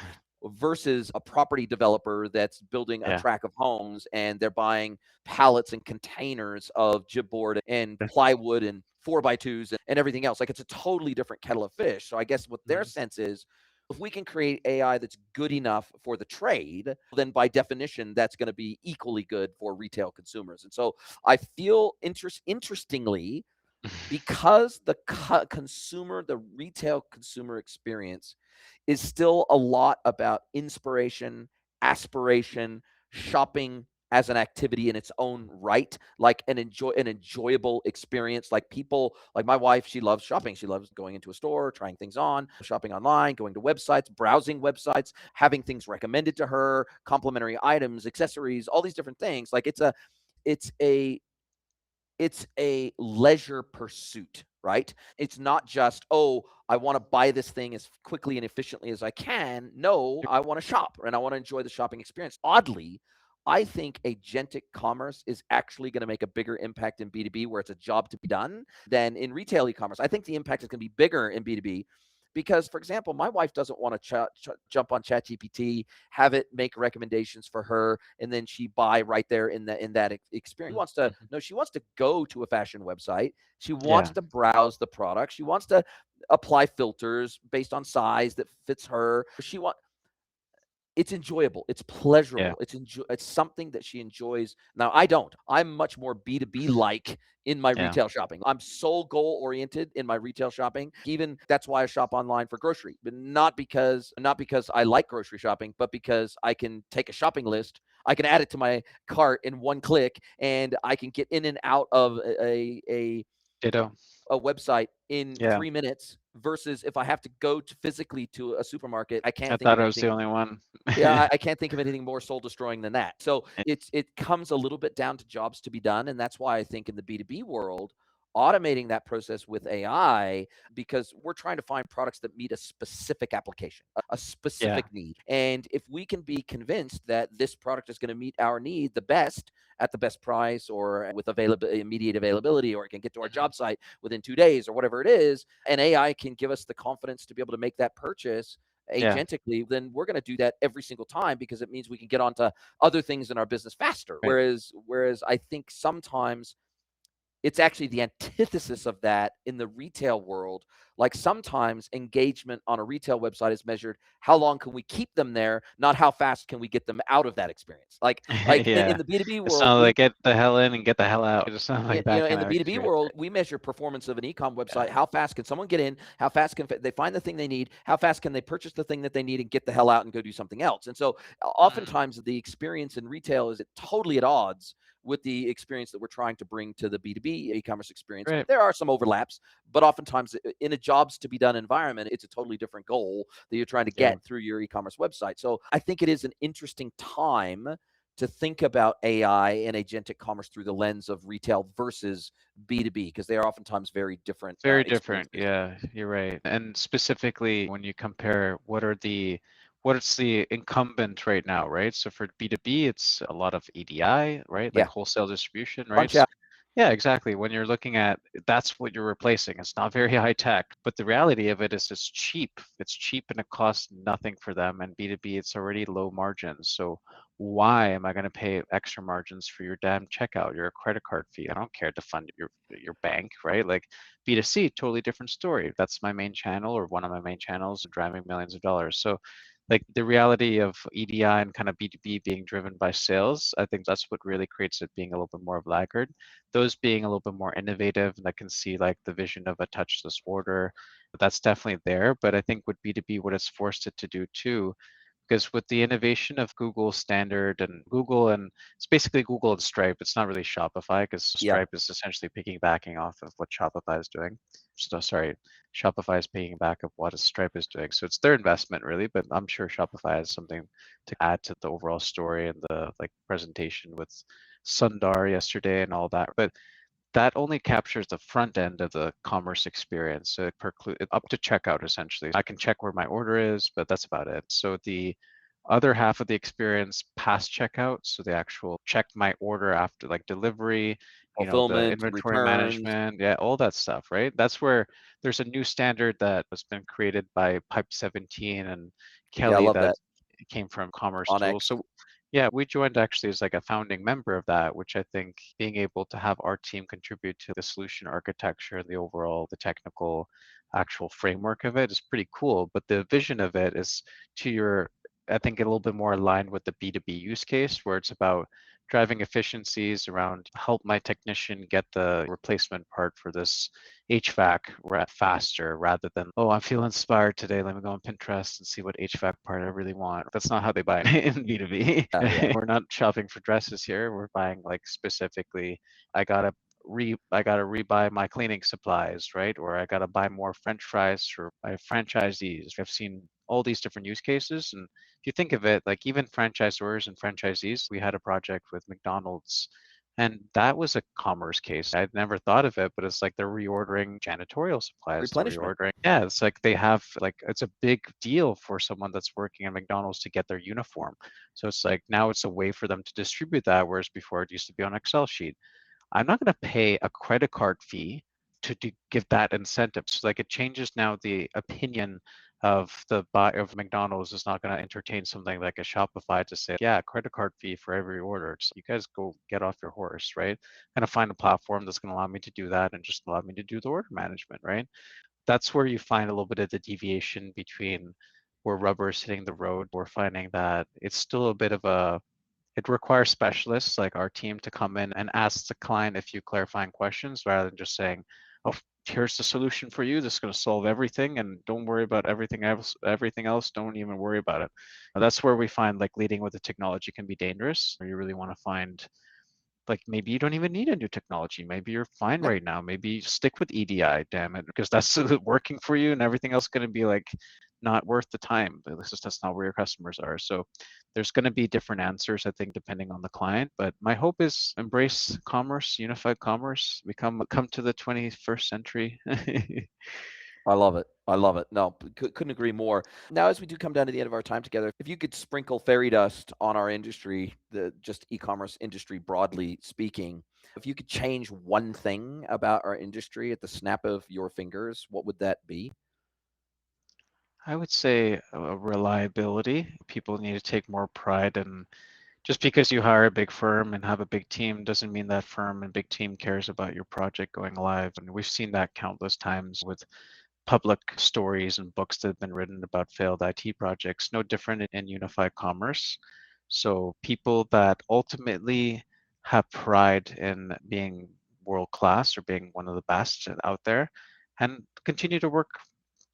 versus a property developer that's building a Yeah. tract of homes and they're buying pallets and containers of chipboard and Yeah. plywood and 4x2s and everything else. Like, it's a totally different kettle of fish. So I guess what their Mhm. sense is, if we can create AI that's good enough for the trade, then by definition, that's going to be equally good for retail consumers. And so I feel interestingly, because the the retail consumer experience is still a lot about inspiration, aspiration, shopping as an activity in its own right, like an enjoyable experience. Like, people, like my wife, she loves shopping. She loves going into a store, trying things on, shopping online, going to websites, browsing websites, having things recommended to her, complimentary items, accessories, all these different things. Like, it's a it's a leisure pursuit, right? It's not just, oh, I want to buy this thing as quickly and efficiently as I can. No, I want to shop and I want to enjoy the shopping experience. Oddly, I think agentic commerce is actually going to make a bigger impact in B2B, where it's a job to be done, than in retail e-commerce. I think the impact is going to be bigger in B2B Because, for example, my wife doesn't want to jump on ChatGPT, have it make recommendations for her, and then she buy right there in that experience. She wants to Mhm. no, she wants to go to a fashion website. She wants Yeah, to browse the product. She wants to apply filters based on size that fits her. It's enjoyable. It's yeah, pleasurable. It's something that she enjoys. Now, I don't. I'm much more B2B like in my yeah. retail shopping. I'm so goal oriented in my retail shopping. Even that's why I shop online for grocery, but not because I like grocery shopping, but because I can take a shopping list, I can add it to my cart in one click, and I can get in and out of Ditto. a website in Yeah, 3 minutes versus if I have to go to physically to a supermarket. I I can't think thought of I was the anything. only one. Yeah, I can't think of anything more soul destroying than that. So it comes a little bit down to jobs to be done, and that's why I think in the B2B world, automating that process with AI, because we're trying to find products that meet a specific application, a Yeah, specific need. And if we can be convinced that this product is going to meet our need the best at the best price or with immediate availability, or it can get to our mhm, job site within 2 days or whatever it is, and AI can give us the confidence to be able to make that purchase yeah, agentically, then we're going to do that every single time because it means we can get onto other things in our business faster. right. Whereas I think sometimes it's actually the antithesis of that in the retail world. Like sometimes engagement on a retail website is measured how long can we keep them there, not how fast can we get them out of that experience. Like in Yeah. the B2B It world, sounded we like get the hell in and get the hell out. It just sounded like that in kind the of B2B experience. world, we measure performance of an e-com Yeah. website. How fast can someone get in? How fast can they find the thing they need? How fast can they purchase the thing that they need and get the hell out and go do something else? And so Mm, oftentimes the experience in retail is totally at odds with the experience that we're trying to bring to the B2B e-commerce experience. right. There are some overlaps, but oftentimes in a jobs to be done environment, it's a totally different goal that you're trying to Yeah. get through your e-commerce website. So I think it is an interesting time to think about AI and agentic commerce through the lens of retail versus B2B, because they are oftentimes very different Very different. experiences. Yeah, you're right. And specifically when you compare what's the incumbent right now, right? So for B2B, it's a lot of EDI, right? Like Yeah. wholesale distribution, right? Punch out. Yeah, exactly. When you're looking at that's what you're replacing. It's not very high tech, but the reality of it is it's cheap. It's cheap and it costs nothing for them. And B2B, it's already low margins. So why am I going to pay extra margins for your damn checkout, your credit card fee? I don't care to fund your bank, right? Like B2C, totally different story. That's my main channel or one of my main channels driving millions of dollars. So like the reality of EDI and kind of B2B being driven by sales, I think that's what really creates it being a little bit more of laggard. Those being a little bit more innovative and that can see like the vision of a touchless order, that's definitely there. But I think with B2B, what it's forced it to do too, because with the innovation of Google standard and Google and it's basically Google and Stripe, it's not really Shopify because Yeah. Stripe is essentially piggybacking off of what Shopify is doing. So sorry, Shopify is piggyback of what a Stripe is doing. So it's their investment really, but I'm sure Shopify has something to add to the overall story and the like presentation with Sundar yesterday and all that. But that only captures the front end of the commerce experience. So up to checkout essentially. I can check where my order is, but that's about it. So the other half of the experience past checkout, so the actual check my order after like delivery, the Fulfillment, inventory returns. management, yeah, all that stuff, right? That's where there's a new standard that has been created by Pipe 17 and Yeah, I Kelly love that that. came from Commerce Tools. Onyx. So yeah, we joined actually as like a founding member of that, which I think being able to have our team contribute to the solution architecture and the technical actual framework of it is pretty cool. But the vision of it is to your, I think a little bit more aligned with the B2B use case where it's about driving efficiencies around help my technician get the replacement part for this HVAC faster rather than, oh, I'm feeling inspired today. Let me go on Pinterest and see what HVAC part I really want. That's not how they buy it in B2B. Yeah. We're not shopping for dresses here. We're buying like specifically, I gotta I gotta rebuy my cleaning supplies, right? Or I gotta buy more French fries for my franchisees. I've seen all these different use cases. And if you think of it, like even franchisors and franchisees, we had a project with McDonald's and that was a commerce case. I'd never thought of it, but it's like they're reordering janitorial supplies. They're Replenishment. reordering. Yeah, it's like they have like it's a big deal for someone that's working at McDonald's to get their uniform. So it's like now it's a way for them to distribute that, whereas before it used to be on Excel sheet. I'm not going to pay a credit card fee give that incentive. So like it changes now the opinion of the buyer of McDonald's is not going to entertain something like a Shopify to say, yeah, credit card fee for every order. It's, you guys go get off your horse, right? And to find a platform that's going to allow me to do that and just allow me to do the order management, right? That's where you find a little bit of the deviation between where rubber is hitting the road. We're finding that it's still a bit of a, it requires specialists like our team to come in and ask the client a few clarifying questions rather than just saying, oh, here's the solution for you. This is going to solve everything and don't worry about everything else. Everything else, don't even worry about it. That's where we find like leading with the technology can be dangerous, or you really want to find like maybe you don't even need a new technology. Maybe you're fine Yeah, right now. Maybe stick with EDI, damn it, because that's working for you, and everything else is going to be like not worth the time. This is that's not where your customers are. So there's going to be different answers, I think, depending on the client. But my hope is embrace commerce, unified commerce, come to the 21st century. I love it. I love it. No, couldn't agree more. Now, as we do come down to the end of our time together, if you could sprinkle fairy dust on our industry, the just e-commerce industry broadly speaking, if you could change one thing about our industry at the snap of your fingers, what would that be? I would say reliability. People need to take more pride in just because you hire a big firm and have a big team doesn't mean that firm and big team cares about your project going live. And we've seen that countless times with public stories and books that have been written about failed IT projects, no different in unified commerce. So people that ultimately have pride in being world class or being one of the best out there and continue to work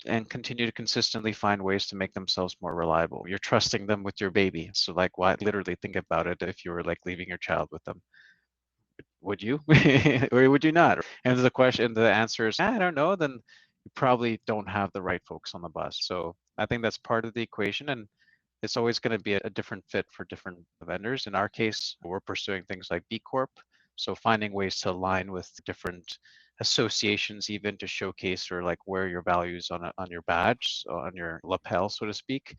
and continue to consistently find ways to make themselves more reliable. You're trusting them with your baby. So like why literally think about it if you were like leaving your child with them. Would you? Or would you not? And the question, the answer is, I don't know, then you probably don't have the right folks on the bus. So I think that's part of the equation. And it's always going to be a different fit for different vendors. In our case, we're pursuing things like B Corp. So finding ways to align with different associations, even to showcase or like wear your values on your badge, so on your lapel, so to speak,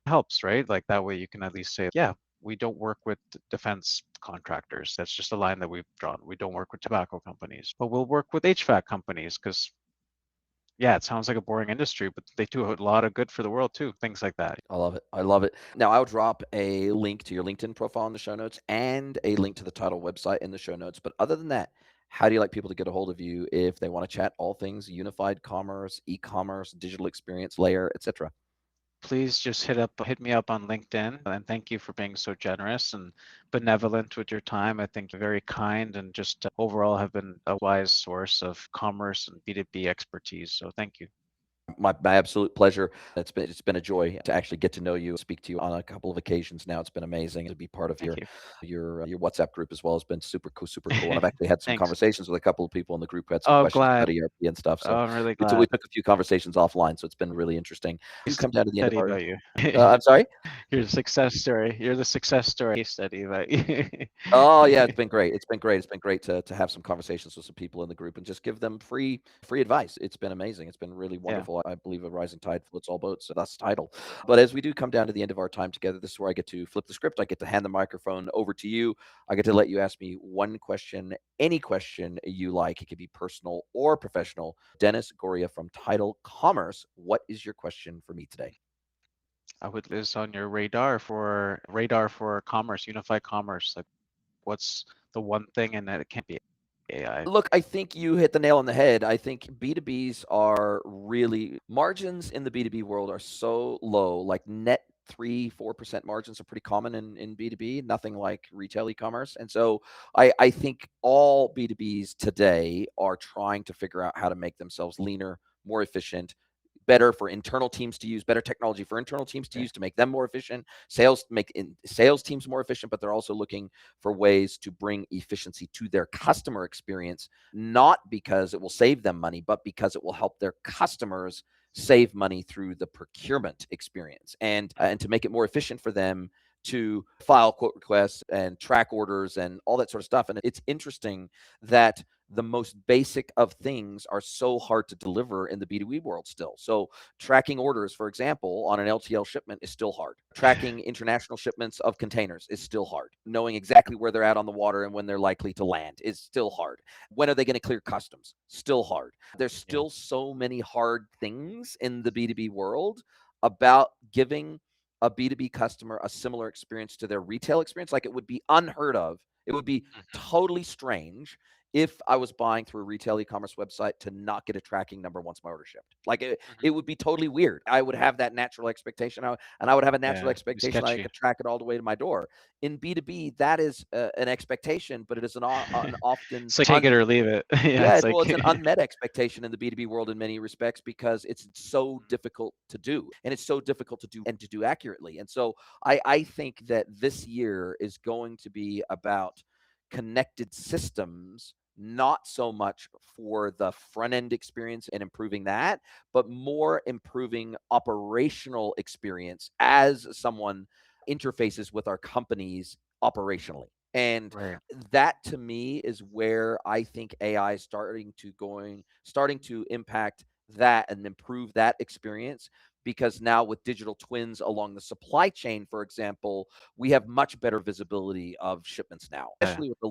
helps, right? Like that way you can at least say, yeah, we don't work with defense contractors. That's just a line that we've drawn. We don't work with tobacco companies, but we'll work with HVAC companies because yeah, it sounds like a boring industry, but they do a lot of good for the world too. Things like that. I love it. I love it. Now, I'll drop a link to your LinkedIn profile in the show notes and a link to the title website in the show notes. But other than that, how do you like people to get a hold of you if they want to chat all things unified commerce, e-commerce, digital experience layer, etc.? Please just hit me up on LinkedIn, and thank you for being so generous and benevolent with your time. I think you're very kind and just overall have been a wise source of commerce and B2B expertise. So thank you. My absolute pleasure. It's been a joy to actually get to know you, speak to you on a couple of occasions now. It's been amazing to be part of Thank you. your WhatsApp group as well. It's been super cool, super cool. And I've actually had some Thanks. conversations with a couple of people in the group who had some Oh, questions glad. about ERP and stuff. Oh, So I'm really we glad. took a few conversations offline. So it's been really interesting. You come down to the end of Study our. about you. I'm sorry. You're the success story. You're the success story case study about you. Oh yeah, it's been great. It's been great. It's been great to have some conversations with some people in the group and just give them free advice. It's been amazing. It's been really Yeah. wonderful. I believe a rising tide floats all boats. So that's the title. But as we do come down to the end of our time together, this is where I get to flip the script. I get to hand the microphone over to you. I get to let you ask me one question, any question you like. It could be personal or professional. Dennis GORYA from Title Commerce. What is your question for me today? I would list on your radar for commerce, unified commerce. Like what's the one thing, and that it can't be AI. Look, I think you hit the nail on the head. I think B2Bs are really margins in the B2B world are so low, like net 3-4% margins are pretty common in B2B, nothing like retail e-commerce. And so I think all B2Bs today are trying to figure out how to make themselves leaner, more efficient, better for internal teams to use, better technology for internal teams to Okay. use to make them more efficient, sales teams more efficient, but they're also looking for ways to bring efficiency to their customer experience, not because it will save them money, but because it will help their customers save money through the procurement experience and to make it more efficient for them to file quote requests and track orders and all that sort of stuff. And it's interesting that the most basic of things are so hard to deliver in the B2B world still. So tracking orders, for example, on an LTL shipment is still hard. Tracking international shipments of containers is still hard. Knowing exactly where they're at on the water and when they're likely to land is still hard. When are they going to clear customs? Still hard. There's Yeah. still so many hard things in the B2B world about giving a B2B customer a similar experience to their retail experience. Like, it would be unheard of. It would be Mhm. totally strange if I was buying through a retail e-commerce website to not get a tracking number once my order shipped. Like, it Mhm. would be totally weird. I would have that natural expectation, and I would have a natural Yeah, be expectation I sketchy. could track it all the way to my door. In B2B, that is an expectation, but it is an often It's like take it or leave it. Yeah, yeah, it's like well, it's an unmet expectation in the B2B world in many respects because it's so difficult to do, and it's so difficult to do and to do accurately. And so I think that this year is going to be about connected systems, not so much for the front end experience and improving that, but more improving operational experience as someone interfaces with our companies operationally. And right. that, to me, is where I think AI is starting to impact that and improve that experience, because now with digital twins along the supply chain, for example, we have much better visibility of shipments now, Yeah. especially with the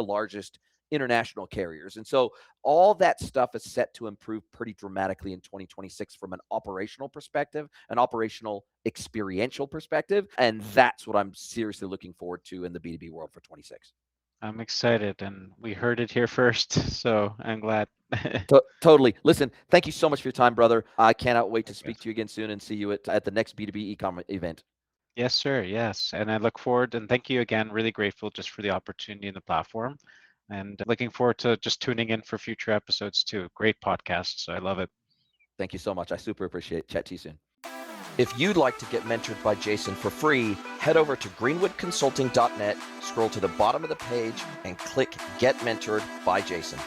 largest international carriers. And so all that stuff is set to improve pretty dramatically in 2026 from an operational perspective, an operational experiential perspective. And that's what I'm seriously looking forward to in the B2B world for 26. I'm excited, and we heard it here first, so I'm glad. Totally. Listen, thank you so much for your time, brother. I cannot wait to speak Yes. to you again soon and see you at the next B2B e-commerce event. Yes, sir. Yes. And I look forward, and thank you again. Really grateful just for the opportunity and the platform. And looking forward to just tuning in for future episodes too. Great podcast. So I love it. Thank you so much. I super appreciate it. Chat to you soon. If you'd like to get mentored by Jason for free, head over to greenwoodconsulting.net, scroll to the bottom of the page, and click Get Mentored by Jason.